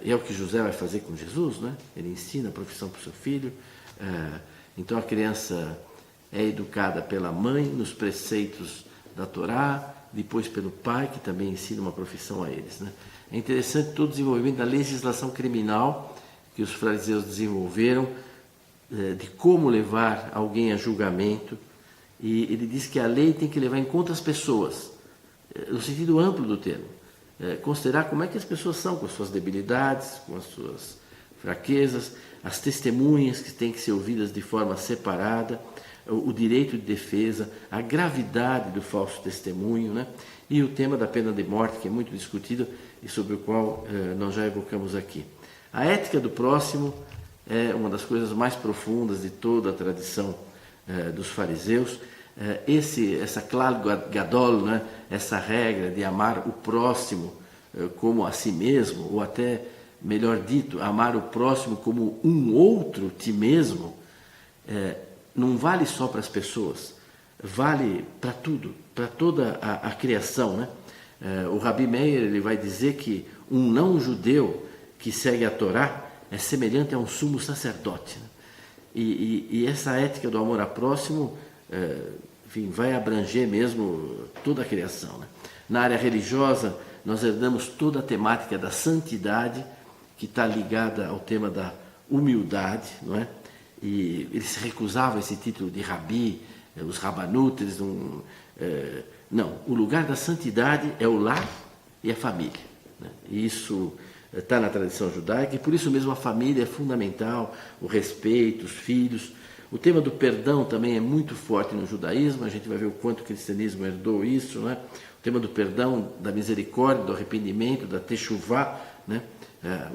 É o que José vai fazer com Jesus, né? Ele ensina a profissão para o seu filho. Então a criança é educada pela mãe nos preceitos da Torá, depois pelo pai, que também ensina uma profissão a eles, né? É interessante todo o desenvolvimento da legislação criminal que os fariseus desenvolveram, de como levar alguém a julgamento. E ele diz que a lei tem que levar em conta as pessoas, no sentido amplo do termo, considerar como é que as pessoas são, com as suas debilidades, com as suas fraquezas, as testemunhas que têm que ser ouvidas de forma separada, o direito de defesa, a gravidade do falso testemunho, né? E o tema da pena de morte, que é muito discutido e sobre o qual nós já evocamos aqui. A ética do próximo é uma das coisas mais profundas de toda a tradição dos fariseus. Essa klal gadol, né? Essa regra de amar o próximo como a si mesmo, ou até, melhor dito, amar o próximo como um outro ti mesmo, não vale só para as pessoas, vale para tudo, para toda a criação, né? O Rabi Meir, ele vai dizer que um não-judeu que segue a Torá é semelhante a um sumo sacerdote, né? E essa ética do amor ao próximo, enfim, vai abranger mesmo toda a criação, né? Na área religiosa, nós herdamos toda a temática da santidade, que está ligada ao tema da humildade, não é? E eles se recusavam esse título de rabi, os rabanutas, eles não... Não, o lugar da santidade é o lar e a família, né? E isso está na tradição judaica, e por isso mesmo a família é fundamental, o respeito, os filhos. O tema do perdão também é muito forte no judaísmo, a gente vai ver o quanto o cristianismo herdou isso, né? O tema do perdão, da misericórdia, do arrependimento, da techuvá, né?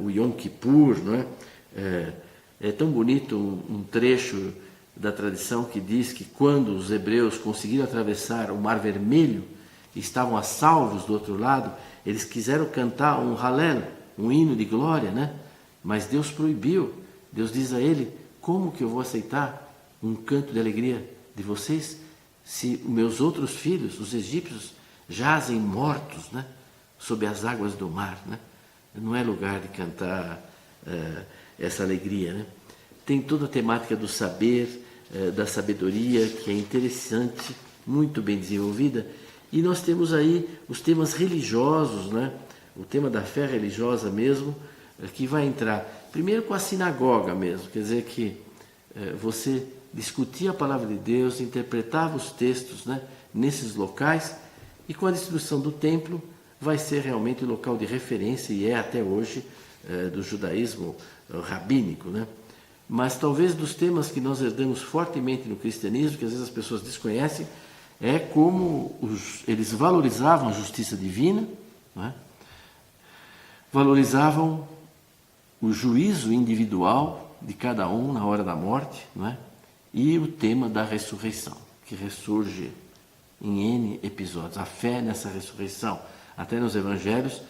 O Yom Kippur, não é? É tão bonito um trecho da tradição que diz que quando os hebreus conseguiram atravessar o Mar Vermelho e estavam a salvos do outro lado, eles quiseram cantar um Halel, um hino de glória, né? Mas Deus proibiu. Deus diz a ele: como que eu vou aceitar um canto de alegria de vocês se meus outros filhos, os egípcios, jazem mortos, né? Sob as águas do mar, né? Não é lugar de cantar essa alegria, né? Tem toda a temática do saber, da sabedoria, que é interessante, muito bem desenvolvida. E nós temos aí os temas religiosos, né? O tema da fé religiosa mesmo, que vai entrar primeiro com a sinagoga mesmo, quer dizer que você discutia a palavra de Deus, interpretava os textos, né, nesses locais, e com a destruição do templo vai ser realmente o local de referência, e é até hoje, do judaísmo rabínico, né? Mas talvez dos temas que nós herdamos fortemente no cristianismo, que às vezes as pessoas desconhecem, é como eles valorizavam a justiça divina, não é? Valorizavam o juízo individual de cada um na hora da morte, não é? E o tema da ressurreição, que ressurge em N episódios. A fé nessa ressurreição, até nos evangelhos,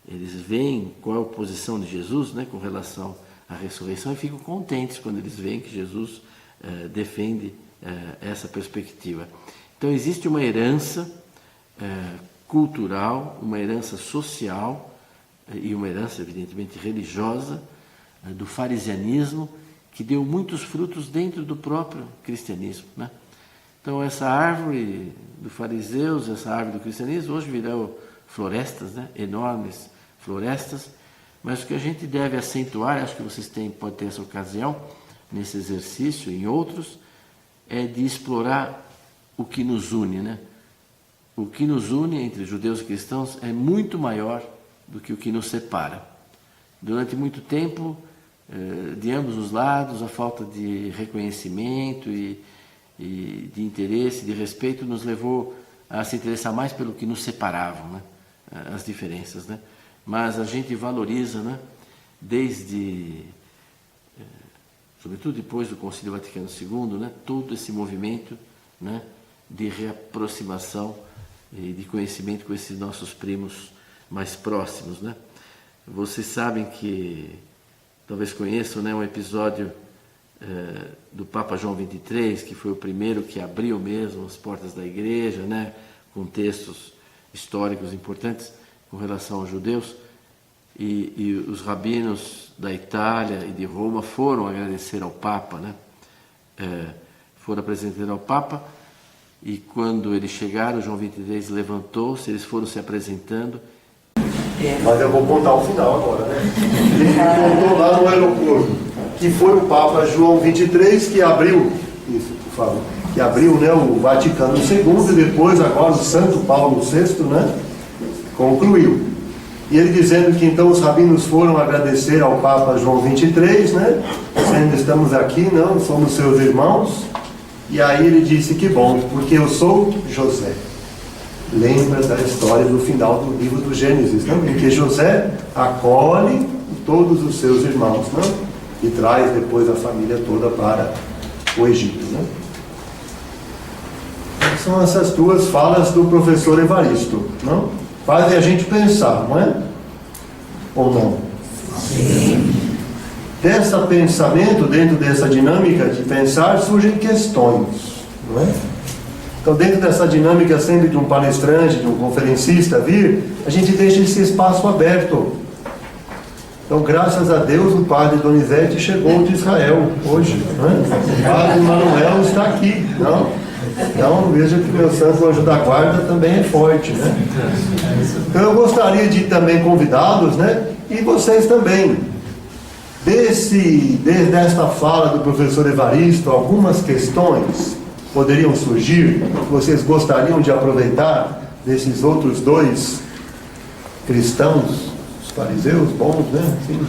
eles veem qual é a posição de Jesus, né, com relação à ressurreição, e ficam contentes quando eles veem que Jesus defende essa perspectiva. Então existe uma herança cultural, uma herança social e uma herança evidentemente religiosa do farisianismo, que deu muitos frutos dentro do próprio cristianismo, né? Então essa árvore dos fariseus, essa árvore do cristianismo, hoje virou florestas, né? Enormes florestas, mas o que a gente deve acentuar, acho que vocês podem ter essa ocasião, nesse exercício e em outros, é de explorar o que nos une, né? O que nos une entre judeus e cristãos é muito maior do que o que nos separa. Durante muito tempo, de ambos os lados, a falta de reconhecimento e de interesse, de respeito, nos levou a se interessar mais pelo que nos separava, né? As diferenças, né? Mas a gente valoriza, né? Desde, sobretudo depois do Concílio Vaticano II, né? Todo esse movimento, né? De reaproximação e de conhecimento com esses nossos primos mais próximos, né? Vocês sabem que, talvez conheçam, né, um episódio do Papa João XXIII, que foi o primeiro que abriu mesmo as portas da igreja, né, com textos históricos importantes com relação aos judeus, e os rabinos da Itália e de Roma foram agradecer ao Papa, né? Foram apresentar ao Papa, e quando eles chegaram, João XXIII levantou-se, eles foram se apresentando. Mas eu vou contar o final agora, né? Ele contou lá no aeroporto que foi o Papa João XXIII que abriu, isso, por favor, que abriu, né, o Vaticano II, e depois agora o Santo Paulo VI, né, concluiu. E ele dizendo que então os rabinos foram agradecer ao Papa João XXIII, né, dizendo: estamos aqui, não, somos seus irmãos. E aí ele disse: que bom, porque eu sou José. Lembra da história do final do livro do Gênesis, não? Em que José acolhe todos os seus irmãos, não? E traz depois a família toda para o Egito, né? São essas duas falas do professor Evaristo, não? Fazem a gente pensar, não é? Ou não? Sim. desse pensamento, dentro dessa dinâmica de pensar, surgem questões, não é? Então, dentro dessa dinâmica sempre de um palestrante, de um conferencista vir, a gente deixa esse espaço aberto. Então, graças a Deus, o padre Donizete chegou de Israel hoje, não é? O padre Manuel está aqui, não? Então, veja que meu santo anjo da guarda também é forte, né? Então, eu gostaria de também convidá-los, né? E vocês também. Desta fala do professor Evaristo, algumas questões poderiam surgir, que vocês gostariam de aproveitar desses outros dois cristãos, os fariseus bons, né? Assim,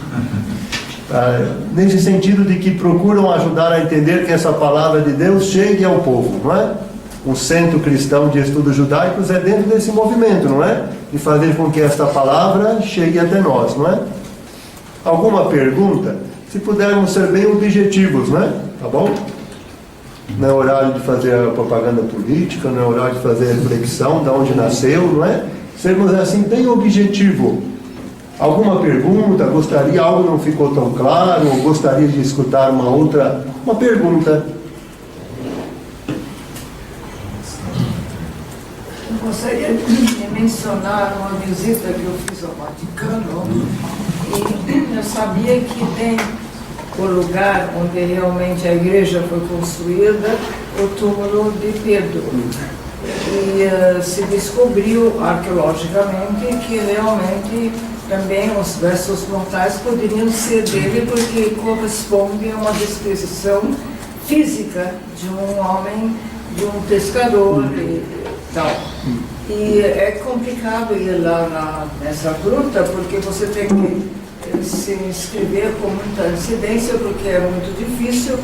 nesse sentido de que procuram ajudar a entender que essa palavra de Deus chegue ao povo, não é? Um centro cristão de estudos judaicos é dentro desse movimento, não é? De fazer com que esta palavra chegue até nós, não é? Alguma pergunta? Se pudermos ser bem objetivos, não é? Tá bom? Não é horário de fazer a propaganda política, não é horário de fazer a reflexão de onde nasceu, não é? Sermos assim bem objetivo. Alguma pergunta? Gostaria, algo não ficou tão claro, ou gostaria de escutar uma pergunta? Eu gostaria de mencionar uma visita que eu fiz ao Vaticano, e eu sabia que tem o lugar onde realmente a igreja foi construída, o túmulo de Pedro. E se descobriu arqueologicamente que realmente também os restos mortais poderiam ser dele, porque corresponde a uma descrição física de um homem, de um pescador e tal. E é complicado ir lá nessa gruta, porque você tem que se inscrever com muita antecedência, porque é muito difícil,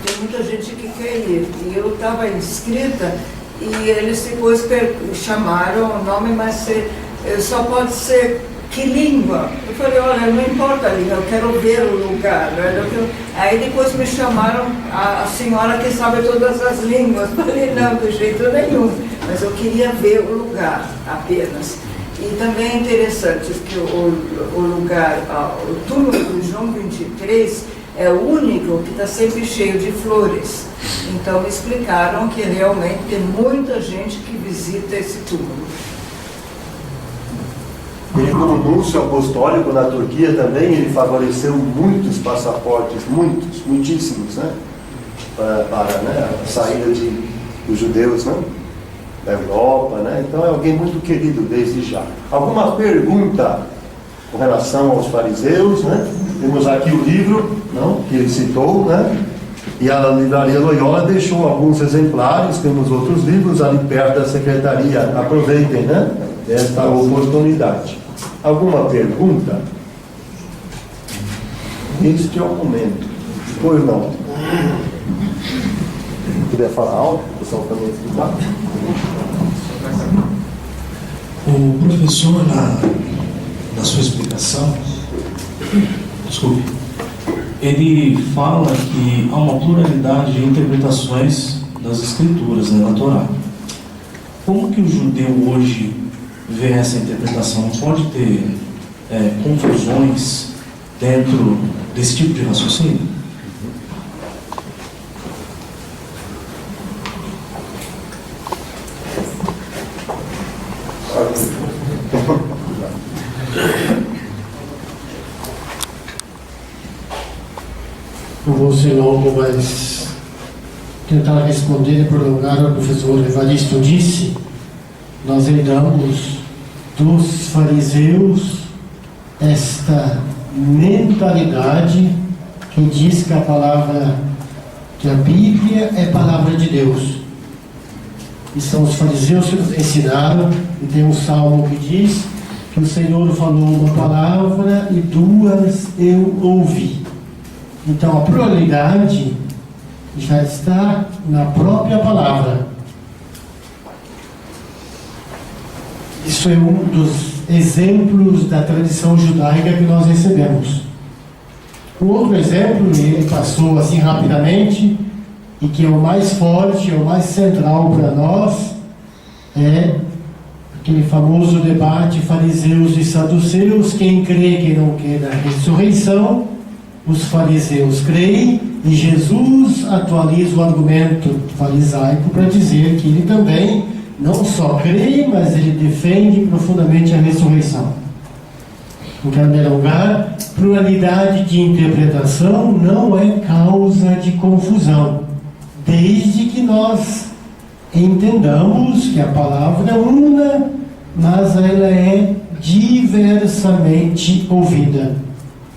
tem muita gente que quer ir. E eu estava inscrita e eles depois chamaram o nome, mas só pode ser que língua. Eu falei, olha, não importa a língua, eu quero ver o lugar. Aí depois me chamaram a senhora que sabe todas as línguas. Eu falei, não, de jeito nenhum, mas eu queria ver o lugar apenas. E também é interessante que o lugar, o túmulo do João 23 é o único que está sempre cheio de flores. Então me explicaram que realmente tem muita gente que visita esse túmulo. Ele, como núncio apostólico na Turquia também, ele favoreceu muitos passaportes, muitíssimos, né? Para né, a saída dos judeus, né? Da Europa, né? Então é alguém muito querido desde já. Alguma pergunta com relação aos fariseus, né? Temos aqui o livro, não? Que ele citou, né? E a Livraria Loyola deixou alguns exemplares, temos outros livros ali perto da secretaria. Aproveitem, né? Esta oportunidade. Alguma pergunta? Este é o momento. Pois não. Se puder falar alto, o pessoal também escutar. O professor, na sua explicação, desculpe, ele fala que há uma pluralidade de interpretações das escrituras, né, na Torá. Como que o judeu hoje vê essa interpretação? Não pode ter confusões dentro desse tipo de raciocínio? Não vou ser longo, mas tentar responder e prolongar o professor Evaristo disse. Nós herdamos dos fariseus esta mentalidade que diz que que a Bíblia é palavra de Deus. E são os fariseus que nos ensinaram, e tem um salmo que diz que o Senhor falou uma palavra e duas eu ouvi. Então a pluralidade já está na própria palavra. Isso é um dos exemplos da tradição judaica que nós recebemos. Um outro exemplo, ele passou assim rapidamente, e que é o mais forte, é o mais central para nós, é aquele famoso debate fariseus e saduceus, quem crê, quem não crê na ressurreição, os fariseus creem, e Jesus atualiza o argumento farisaico para dizer que ele também não só crê, mas ele defende profundamente a ressurreição. Em primeiro lugar, pluralidade de interpretação não é causa de confusão, desde que nós entendamos que a palavra é una, mas ela é diversamente ouvida.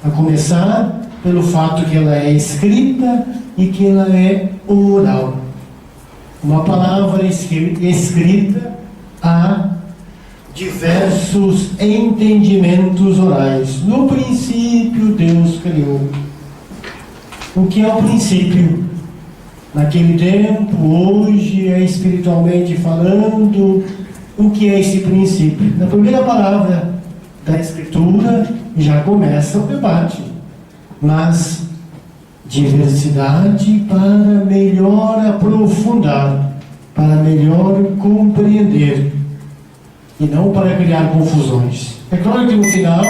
A começar pelo fato que ela é escrita e que ela é oral. Uma palavra escrita há diversos entendimentos orais. No princípio, Deus criou. O que é o princípio? Naquele tempo, hoje, espiritualmente falando, o que é esse princípio? Na primeira palavra da Escritura já começa o debate, mas diversidade para melhor aprofundar, para melhor compreender, e não para criar confusões. É claro que no final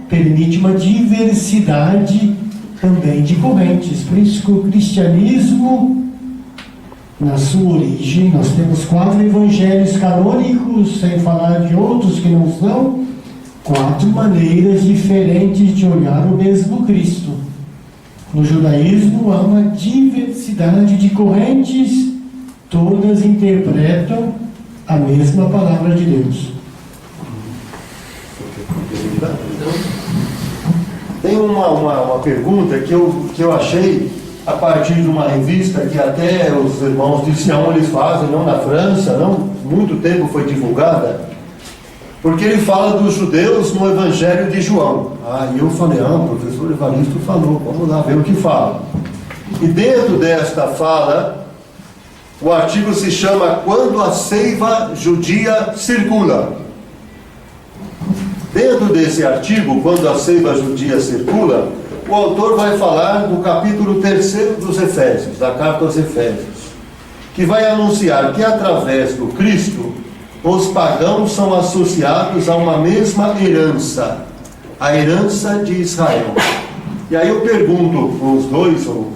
permite uma diversidade também de correntes, por isso que o cristianismo, na sua origem, nós temos 4 evangelhos canônicos, sem falar de outros que não são, 4 maneiras diferentes de olhar o mesmo Cristo. No judaísmo há uma diversidade de correntes, todas interpretam a mesma palavra de Deus. Tem uma pergunta que eu achei a partir de uma revista que até os irmãos de Sião eles fazem, não na França, não muito tempo foi divulgada, porque ele fala dos judeus no Evangelho de João. E eu falei, o professor Evaristo falou, vamos lá ver o que fala. E dentro desta fala, o artigo se chama Quando a Seiva Judia Circula. Dentro desse artigo, Quando a Seiva Judia Circula, o autor vai falar do capítulo 3 dos Efésios, da carta aos Efésios, que vai anunciar que através do Cristo, os pagãos são associados a uma mesma herança, a herança de Israel. E aí eu pergunto para os dois, ou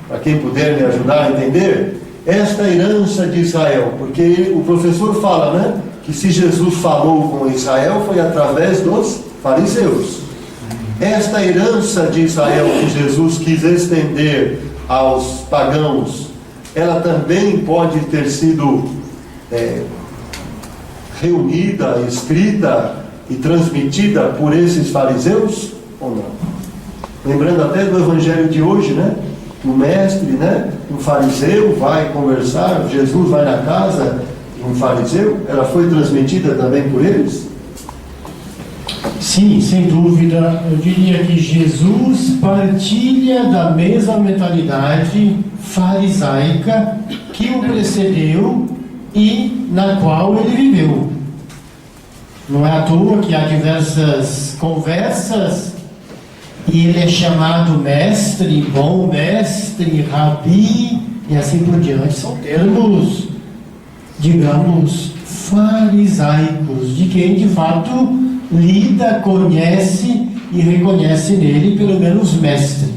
para quem puder me ajudar a entender, esta herança de Israel, porque o professor fala, né, que se Jesus falou com Israel foi através dos fariseus. Esta herança de Israel que Jesus quis estender aos pagãos, ela também pode ter sido reunida, escrita e transmitida por esses fariseus ou não? Lembrando até do evangelho de hoje, né? O mestre, né? Um fariseu vai conversar, Jesus vai na casa de um fariseu, ela foi transmitida também por eles? Sim, sem dúvida. Eu diria que Jesus partilha da mesma mentalidade farisaica que o precedeu e na qual ele viveu. Não é à toa que há diversas conversas e ele é chamado mestre, bom mestre, rabi e assim por diante. São termos, digamos, farisaicos, de quem de fato lida, conhece e reconhece nele pelo menos mestre.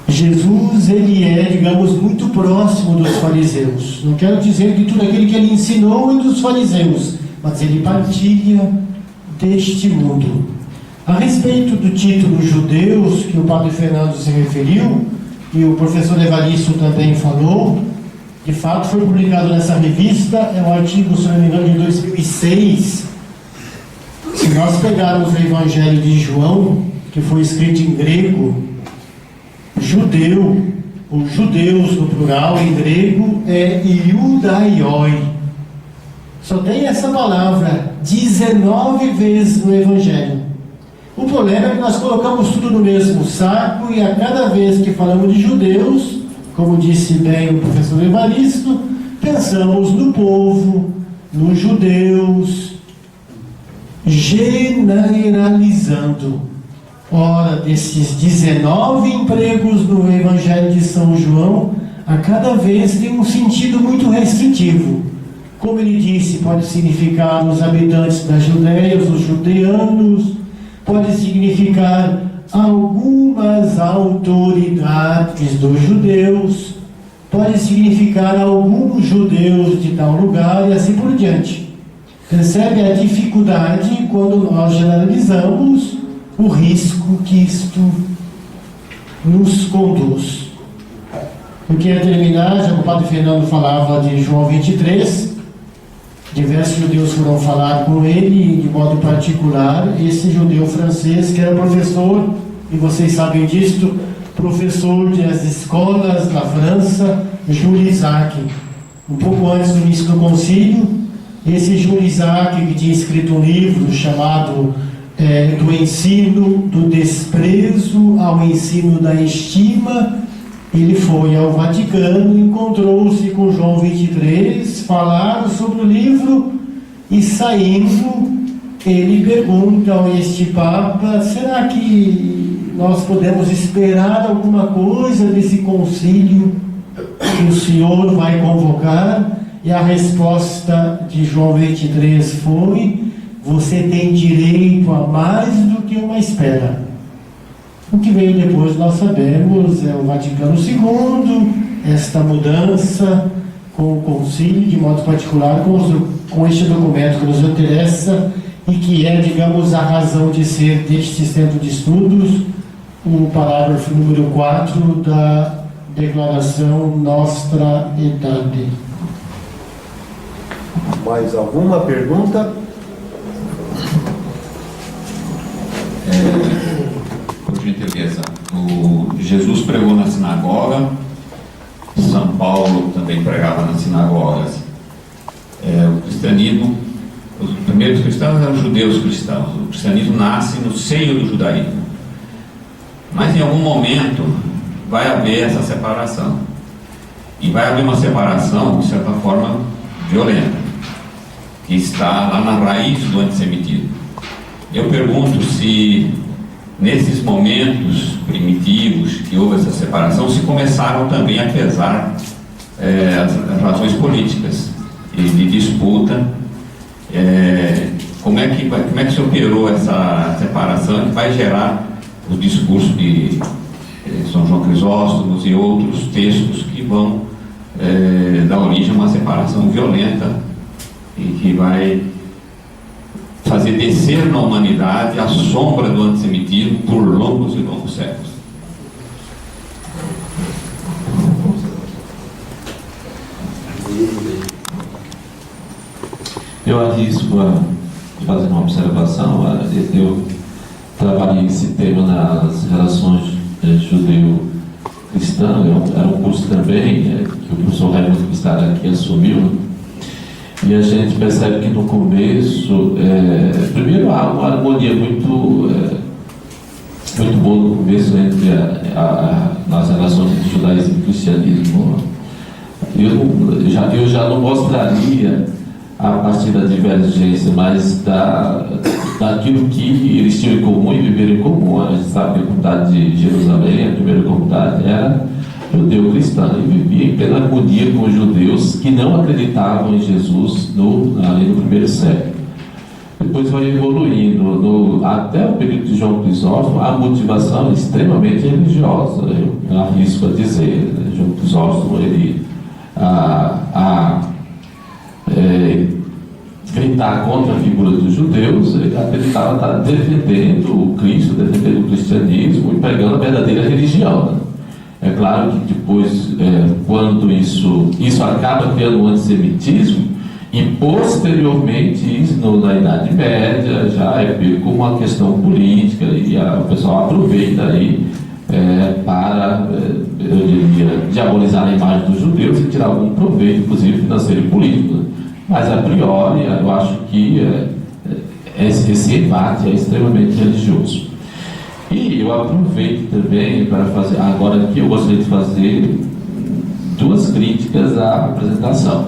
Jesus, ele é, digamos, muito próximo dos fariseus. Não quero dizer que tudo aquilo que ele ensinou é dos fariseus, mas ele partilha deste mundo. A respeito do título Judeus, que o padre Fernando se referiu, e o professor Evaristo também falou, de fato foi publicado nessa revista, é um artigo, se não me engano, de 2006. Se nós pegarmos o Evangelho de João, que foi escrito em grego, judeu, os judeus no plural em grego é iudaioi. Só tem essa palavra 19 vezes no Evangelho. O problema é que nós colocamos tudo no mesmo saco e a cada vez que falamos de judeus, como disse bem o professor Evaristo, pensamos no povo, nos judeus, generalizando. Ora, desses 19 empregos no Evangelho de São João, a cada vez tem um sentido muito restritivo. Como ele disse, pode significar os habitantes da Judéia, os judeanos, pode significar algumas autoridades dos judeus, pode significar alguns judeus de tal lugar e assim por diante. Percebe a dificuldade quando nós generalizamos o risco que isto nos conduz. Eu queria terminar, já que o Padre Fernando falava de João 23, diversos judeus foram falar com ele, de modo particular, esse judeu francês, que era professor, e vocês sabem disto, professor das escolas da França, Jules Isaac. Um pouco antes do início do concílio, esse Jules Isaac, que tinha escrito um livro chamado do ensino do desprezo ao ensino da estima, ele foi ao Vaticano, encontrou-se com João 23, falaram sobre o livro e, saindo, ele pergunta a este Papa: será que nós podemos esperar alguma coisa desse concílio que o Senhor vai convocar? E a resposta de João 23 foi: você tem direito a mais do que uma espera. O que veio depois nós sabemos, é o Vaticano II, esta mudança com o concílio, de modo particular com este documento que nos interessa e que é, digamos, a razão de ser deste centro de estudos, o parágrafo número 4 da Declaração Nostra Aetate. Mais alguma pergunta? Por gentileza, Jesus pregou na sinagoga, São Paulo também pregava nas sinagogas. O cristianismo, os primeiros cristãos eram judeus cristãos. O cristianismo nasce no seio do judaísmo. Mas em algum momento vai haver essa separação. E vai haver uma separação, de certa forma, violenta, que está lá na raiz do antissemitismo. Eu pergunto se nesses momentos primitivos que houve essa separação, se começaram também a pesar as razões políticas e de disputa. Como é que se operou essa separação que vai gerar o discurso de São João Crisóstomo e outros textos que vão dar origem a uma separação violenta e que vai fazer descer na humanidade a sombra do antissemitismo por longos e longos séculos. Eu arrisco a fazer uma observação. Eu trabalhei esse tema nas relações judeu-cristã, era um curso também que o professor Raimundo que está aqui assumiu. E a gente percebe que no começo, primeiro há uma harmonia muito boa no começo entre nas relações entre judaísmo e cristianismo. Eu já não mostraria a partir da divergência, mas daquilo que eles tinham em comum e viveram em comum. A gente sabe que a comunidade de Jerusalém, a primeira comunidade, era judeu-cristã e vivia em plena harmonia com os judeus que não acreditavam em Jesus ali no primeiro século. Depois vai evoluindo. Até o período de João Crisóstomo, a motivação é extremamente religiosa. Eu arrisco a dizer. João Crisóstomo, ele gritar contra a figura dos judeus, ele acreditava estar defendendo o Cristo, defendendo o cristianismo e pregando a verdadeira religião. É claro que depois, quando isso acaba criando um antissemitismo, e posteriormente, isso na Idade Média, já é pego como uma questão política, e o pessoal aproveita aí para, eu diria, diabolizar a imagem dos judeus e tirar algum proveito, inclusive financeiro e político. Mas, a priori, eu acho que esse embate é extremamente religioso. E eu aproveito também para fazer, agora aqui eu gostaria de fazer duas críticas à apresentação.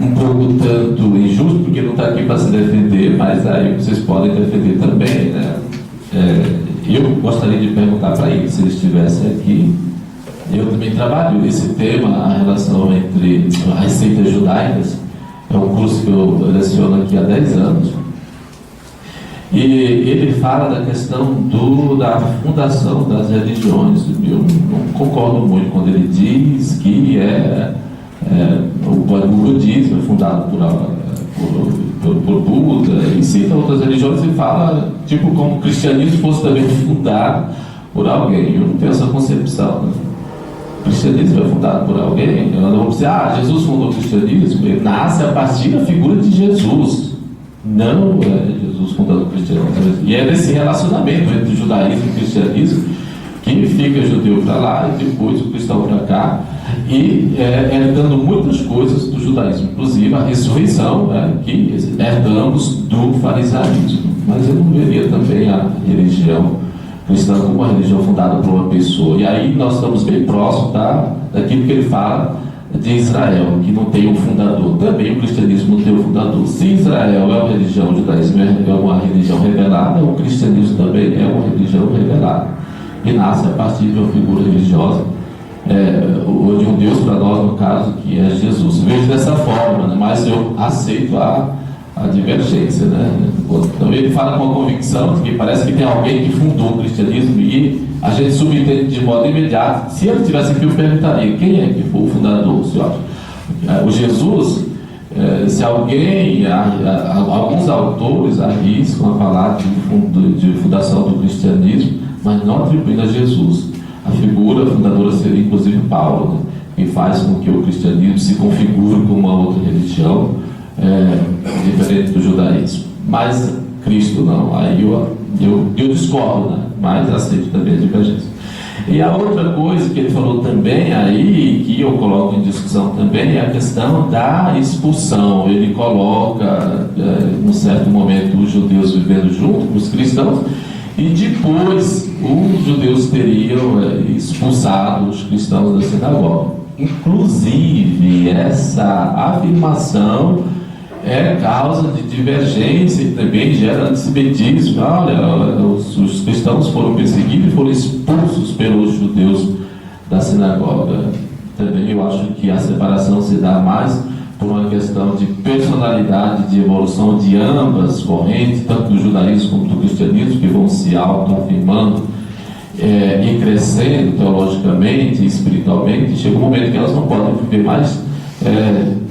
Um pouco tanto injusto, porque não está aqui para se defender, mas aí vocês podem defender também, né? Eu gostaria de perguntar para ele, se ele estivesse aqui. Eu também trabalho esse tema, a relação entre as receitas judaicas. É um curso que eu leciono aqui há 10 anos. E ele fala da questão da fundação das religiões. Eu não concordo muito quando ele diz que o budismo é fundado por Buda, e cita outras religiões e fala tipo como o cristianismo fosse também fundado por alguém. Eu não tenho essa concepção, né? O cristianismo é fundado por alguém. Eu não vou dizer, Jesus fundou o cristianismo. Ele nasce a partir da figura de Jesus, não Jesus fundando o cristianismo. E é nesse relacionamento entre o judaísmo e o cristianismo que fica o judeu para lá e depois o cristão para cá, e herdando muitas coisas do judaísmo, inclusive a ressurreição, que herdamos do farisaísmo. Mas eu não veria também a religião cristã como uma religião fundada por uma pessoa. E aí nós estamos bem próximos daquilo que ele fala de Israel, que não tem um fundador. Também o cristianismo não tem um fundador. Se Israel é uma religião, o judaísmo é uma religião revelada, o cristianismo também é uma religião revelada. E nasce a partir de uma figura religiosa, ou de um Deus para nós, no caso, que é Jesus. Vejo dessa forma, né? Mas eu aceito a divergência, né? Então ele fala com a convicção de que parece que tem alguém que fundou o cristianismo, e a gente subentende de modo imediato. Se ele estivesse aqui, eu perguntaria: quem é que foi o fundador, senhor? O Jesus, se alguém, alguns autores arriscam a falar de fundação do cristianismo, mas não atribuindo a Jesus. A figura fundadora seria inclusive Paulo, né? Que faz com que o cristianismo se configure como uma outra religião, diferente do judaísmo. Mas Cristo não. Aí eu discordo, né? Mas aceito também a divergência. E a outra coisa que ele falou também aí, que eu coloco em discussão também, é a questão da expulsão. Ele coloca, num certo momento, os judeus vivendo junto com os cristãos, e depois os judeus teriam expulsado os cristãos da sinagoga. Inclusive, essa afirmação é causa de divergência e também gera antissemitismo. Olha, os cristãos foram perseguidos e foram expulsos pelos judeus da sinagoga. Também eu acho que a separação se dá mais por uma questão de personalidade, de evolução de ambas correntes, tanto do judaísmo como do cristianismo, que vão se autoafirmando e crescendo teologicamente e espiritualmente. Chega um momento que elas não podem viver mais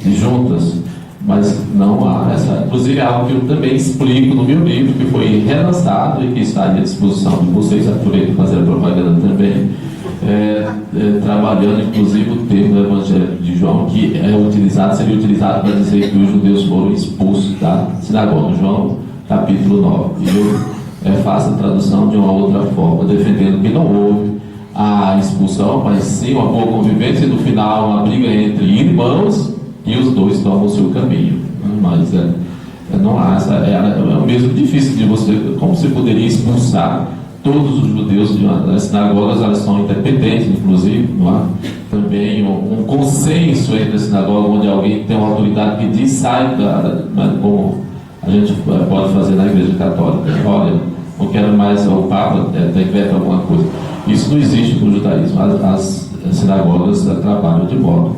juntas. Mas não há essa. Inclusive, é algo que eu também explico no meu livro, que foi relançado e que está à disposição de vocês. Aproveito para fazer a propaganda também, trabalhando inclusive o termo do Evangelho de João, que seria utilizado para dizer que os judeus foram expulsos da sinagoga. João capítulo 9. E eu faço a tradução de uma outra forma, defendendo que não houve a expulsão, mas sim uma boa convivência, e no final uma briga entre irmãos, e os dois tomam o seu caminho. Mas não há é mesmo difícil de você. Como você poderia expulsar todos os judeus das sinagogas? Elas são independentes, inclusive. Não há também um consenso entre a sinagoga, onde alguém tem uma autoridade que diz: sai como a gente pode fazer na Igreja Católica. Olha, não quero mais o Papa, decreta alguma coisa. Isso não existe no judaísmo. As sinagogas trabalham de modo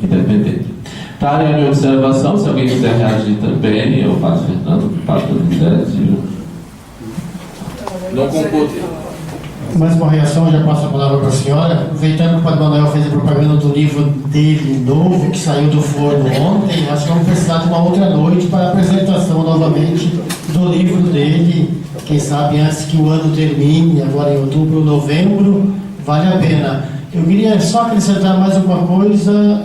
independente. Tá aí a minha observação. Se alguém quiser reagir também, eu faço Fernando, faço não concordo. Mais uma reação, já passo a palavra para a senhora. Aproveitando que o Padre Manuel fez a propaganda do livro dele novo, que saiu do forno ontem, acho que vamos precisar de uma outra noite para a apresentação novamente do livro dele. Quem sabe antes que o ano termine, agora em outubro ou novembro, vale a pena. Eu queria só acrescentar mais uma coisa.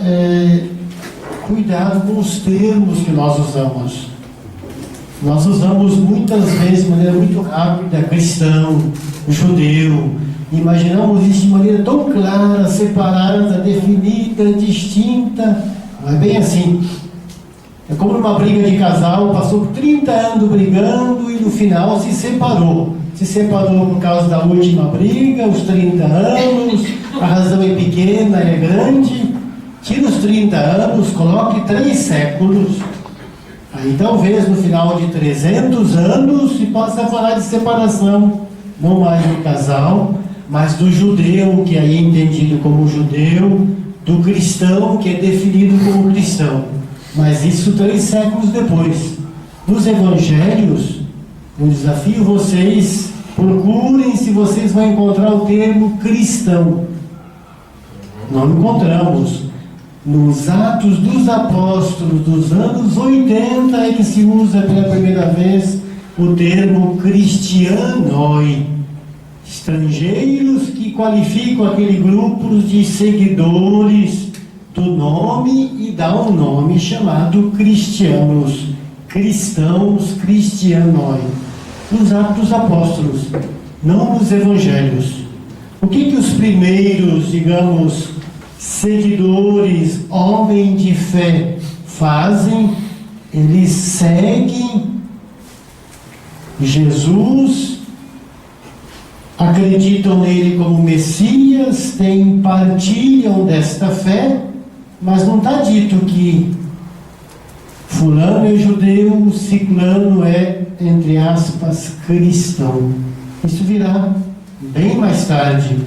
Cuidado com os termos que nós usamos. Nós usamos muitas vezes, de maneira muito rápida, cristão, judeu. Imaginamos isso de maneira tão clara, separada, definida, distinta. Não é bem assim. É como numa briga de casal, passou 30 anos brigando e no final se separou. Se separou por causa da última briga, os 30 anos, a razão é pequena, é grande. Tira os 30 anos, coloque 3 séculos. Aí talvez no final de 300 anos se possa falar de separação, não mais do casal, mas do judeu, que aí é entendido como judeu, do cristão, que é definido como cristão. Mas isso 3 séculos depois. Nos evangelhos, Eu desafio vocês, procurem se vocês vão encontrar o termo cristão. Nós encontramos nos Atos dos Apóstolos dos anos 80 é que se usa pela primeira vez o termo cristianoi. Estrangeiros que qualificam aquele grupo de seguidores do nome e dá um nome chamado cristianos, cristãos, cristianoi. Nos Atos dos Apóstolos, não nos Evangelhos. O que os primeiros, digamos, seguidores, homens de fé, fazem? Eles seguem Jesus, acreditam nele como Messias, partilham desta fé, mas não está dito que fulano é judeu, ciclano é, entre aspas, cristão. Isso virá bem mais tarde.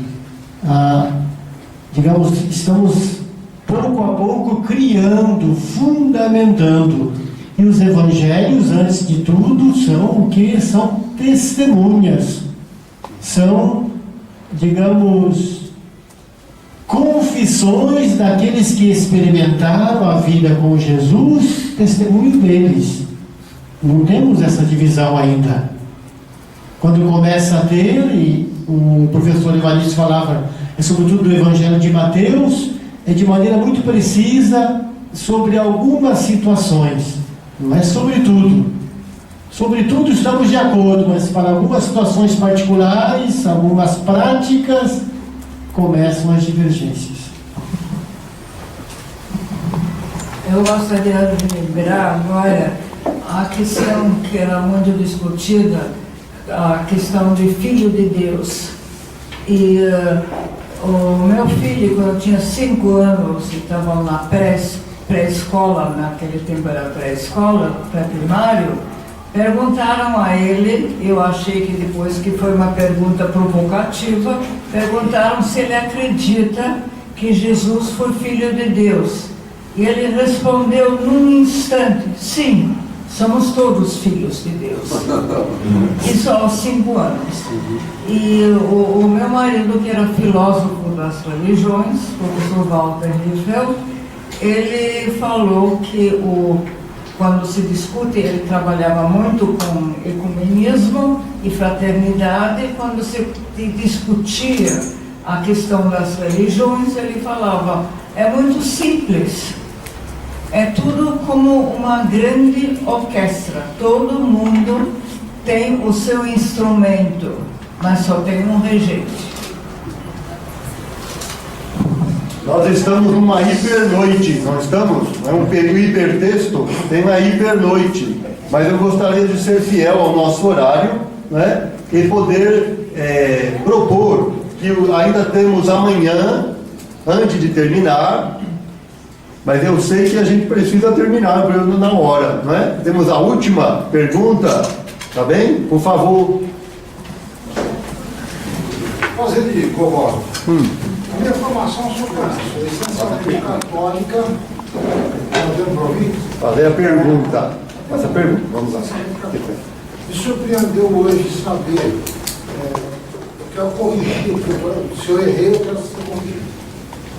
Digamos, estamos pouco a pouco criando, fundamentando. E os evangelhos, antes de tudo, são o que? São testemunhas. São, digamos, confissões daqueles que experimentaram a vida com Jesus, testemunho deles. Não temos essa divisão ainda. Quando começa a ter, e o professor Evaristo falava, é sobretudo do Evangelho de Mateus, é de maneira muito precisa sobre algumas situações, não é sobre tudo. Sobre tudo estamos de acordo, mas para algumas situações particulares, algumas práticas, começam as divergências. Eu gostaria de lembrar agora a questão que era muito discutida, a questão de filho de Deus. E o meu filho, quando eu tinha 5 anos, estava na pré-escola, naquele tempo era pré-escola, pré-primário, perguntaram a ele, eu achei que depois que foi uma pergunta provocativa, perguntaram se ele acredita que Jesus foi filho de Deus. E ele respondeu num instante, sim, somos todos filhos de Deus. Isso aos 5 anos. E o meu marido, que era filósofo das religiões, o professor Walter Hirschfeld, ele falou que quando se discute, ele trabalhava muito com ecumenismo e fraternidade, quando se discutia a questão das religiões, ele falava, é muito simples, é tudo como uma grande orquestra, todo mundo tem o seu instrumento, mas só tem um regente. Nós estamos numa hipernoite, não estamos? Não é um período hipertexto, tem uma hipernoite. Mas eu gostaria de ser fiel ao nosso horário, né? E poder propor que ainda temos amanhã, antes de terminar, mas eu sei que a gente precisa terminar na hora, não é? Temos a última pergunta, tá bem? Por favor. Fazer de corroboro. A minha formação sobre isso, essencialmente católica, podendo ouvir? Fazer a pergunta. Faça a pergunta, vamos lá. Me surpreendeu hoje saber que eu corrigi, se eu errei, eu quero ser corrigido.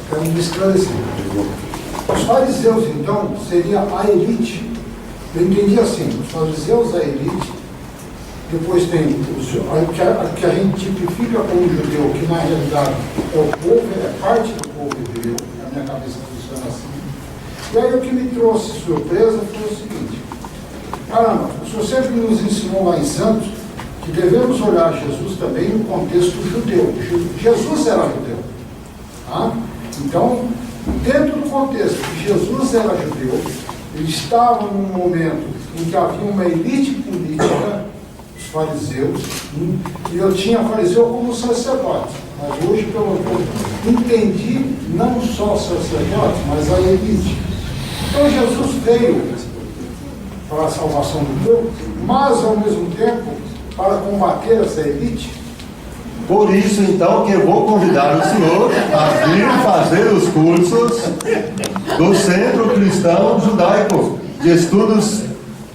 Quero me esclarecer. Os fariseus, então, seria a elite. Eu entendi assim, os fariseus, a elite, depois tem o que a gente tipifica como judeu, que na realidade é o povo, é parte do povo judeu, na minha cabeça funciona assim. E aí o que me trouxe surpresa foi o seguinte: caramba, o senhor sempre nos ensinou lá em Santos que devemos olhar Jesus também no contexto judeu. Jesus era judeu. Tá? Então, dentro do contexto que Jesus era judeu, ele estava num momento em que havia uma elite política, os fariseus, e eu tinha fariseu como sacerdote, mas hoje, pelo que eu entendi, não só sacerdote, mas a elite. Então Jesus veio para a salvação do povo, mas ao mesmo tempo para combater essa elite. Por isso, então, que eu vou convidar o senhor a vir fazer os cursos do Centro Cristão Judaico, de Estudos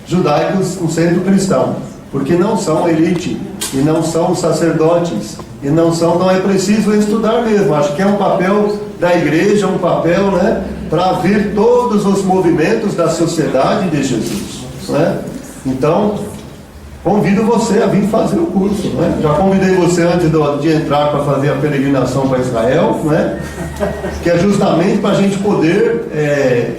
Judaicos, o Centro Cristão. porque não são elite, e não são sacerdotes, e não é preciso estudar mesmo. Acho que é um papel da igreja, um papel, né, para ver todos os movimentos da sociedade de Jesus, né? Então, convido você a vir fazer o curso, né? Já convidei você antes de entrar para fazer a peregrinação para Israel, né? Que é justamente para a gente poder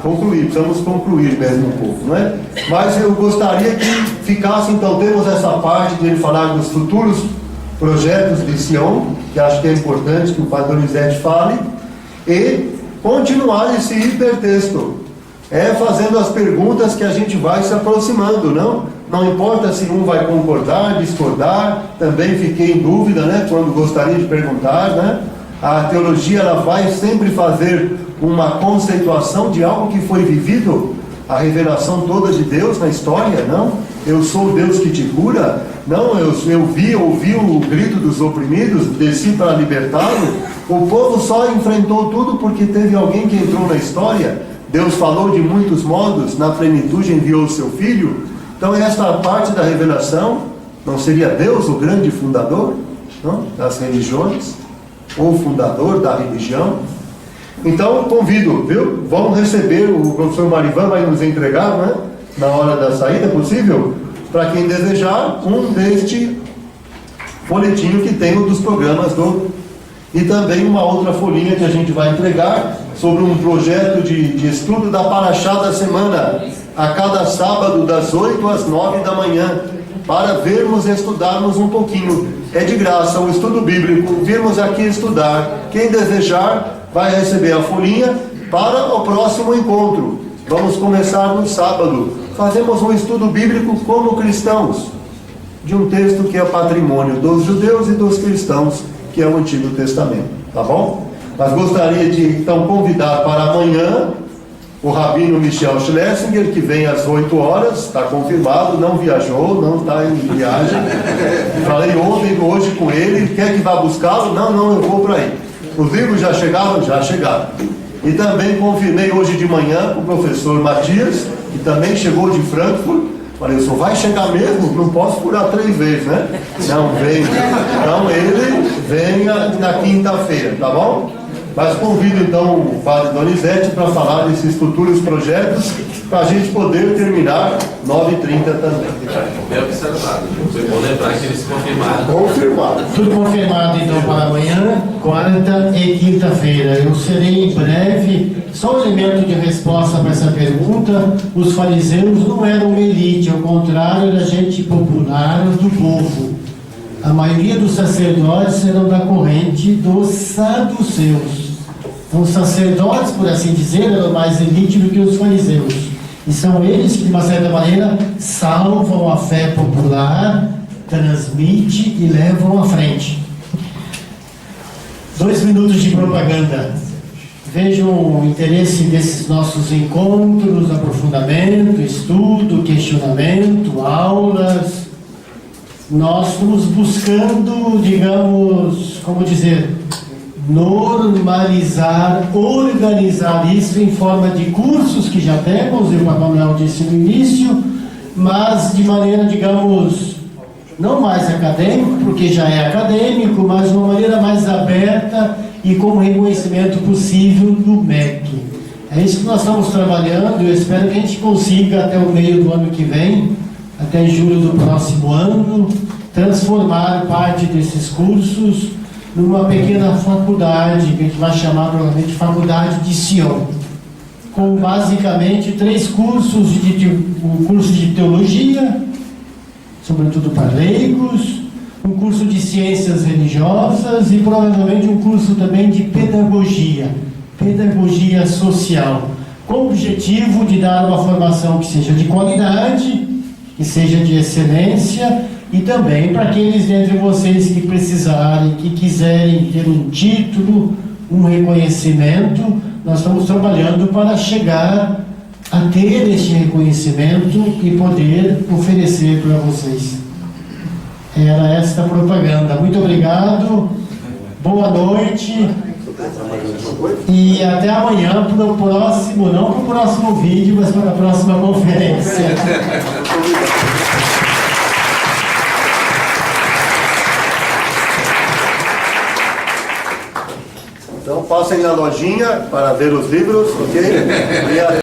concluir, precisamos concluir mesmo um pouco, né? Mas eu gostaria que ficasse, então, temos essa parte de ele falar dos futuros projetos de Sião, que acho que é importante que o Padre Donizete fale, e continuar esse hipertexto, fazendo as perguntas que a gente vai se aproximando, não importa se um vai concordar, discordar, também fiquei em dúvida, né, quando gostaria de perguntar, né? A teologia, ela vai sempre fazer uma conceituação de algo que foi vivido, a revelação toda de Deus na história, não? Eu sou o Deus que te cura, não, eu ouvi o grito dos oprimidos, desci para libertá-lo. O povo só enfrentou tudo porque teve alguém que entrou na história. Deus falou de muitos modos, na plenitude enviou o seu Filho. Então esta parte da revelação, não seria Deus o grande fundador, não, das religiões, ou fundador da religião? Então convido, viu? Vamos receber, o professor Marivan vai nos entregar, né, na hora da saída, possível, para quem desejar, deste folhetinho que tem um dos programas e também uma outra folhinha que a gente vai entregar sobre um projeto de estudo da Paraxá da semana, a cada sábado das 8 às 9 da manhã, para vermos e estudarmos um pouquinho. É de graça o estudo bíblico, virmos aqui estudar. Quem desejar vai receber a folhinha para o próximo encontro. Vamos começar no sábado. Fazemos um estudo bíblico como cristãos, de um texto que é patrimônio dos judeus e dos cristãos, que é o Antigo Testamento, tá bom? Mas gostaria de, então, convidar para amanhã o Rabino Michel Schlesinger, que vem às 8 horas, está confirmado, não viajou, não está em viagem. Falei ontem, hoje com ele, quer que vá buscá-lo? Não, eu vou para aí. Os livros já chegaram? Já chegaram. E também confirmei hoje de manhã com o professor Matias, que também chegou de Frankfurt. Falei, o senhor vai chegar mesmo? Não posso furar 3 vezes, né? Não, vem. Então ele vem na quinta-feira, tá bom? Mas convido então o Padre Donizete para falar desses futuros projetos, para a gente poder terminar 9h30 também. Bem observado. Foi bom lembrar que eles confirmaram. Confirmado. Tudo confirmado então para amanhã, quarta e quinta-feira. Eu serei em breve. Só um elemento de resposta para essa pergunta: os fariseus não eram uma elite, ao contrário, era gente popular do povo. A maioria dos sacerdotes eram da corrente dos saduceus. Então, os sacerdotes, por assim dizer, eram mais elite do que os fariseus. E são eles que, de uma certa maneira, salvam a fé popular, transmitem e levam à frente. 2 minutos de propaganda. Vejam o interesse desses nossos encontros, aprofundamento, estudo, questionamento, aulas. Nós estamos buscando, digamos, como dizer, normalizar, organizar isso em forma de cursos que já temos, e o Papai Manuel disse no início, mas de maneira, digamos, não mais acadêmico, porque já é acadêmico, mas de uma maneira mais aberta e com reconhecimento possível do MEC. É isso que nós estamos trabalhando. Eu espero que a gente consiga até o meio do ano que vem, até julho do próximo ano, transformar parte desses cursos numa pequena faculdade, que a gente vai chamar provavelmente de Faculdade de Sião, com basicamente 3 cursos, um curso de teologia, sobretudo para leigos, um curso de ciências religiosas e provavelmente um curso também de pedagogia social, com o objetivo de dar uma formação que seja de qualidade, que seja de excelência, e também para aqueles dentre vocês que precisarem, que quiserem ter um título, um reconhecimento. Nós estamos trabalhando para chegar a ter este reconhecimento e poder oferecer para vocês. Era esta propaganda. Muito obrigado, boa noite e até amanhã para o próximo, não para o próximo vídeo, mas para a próxima conferência. passem na lojinha para ver os livros, ok?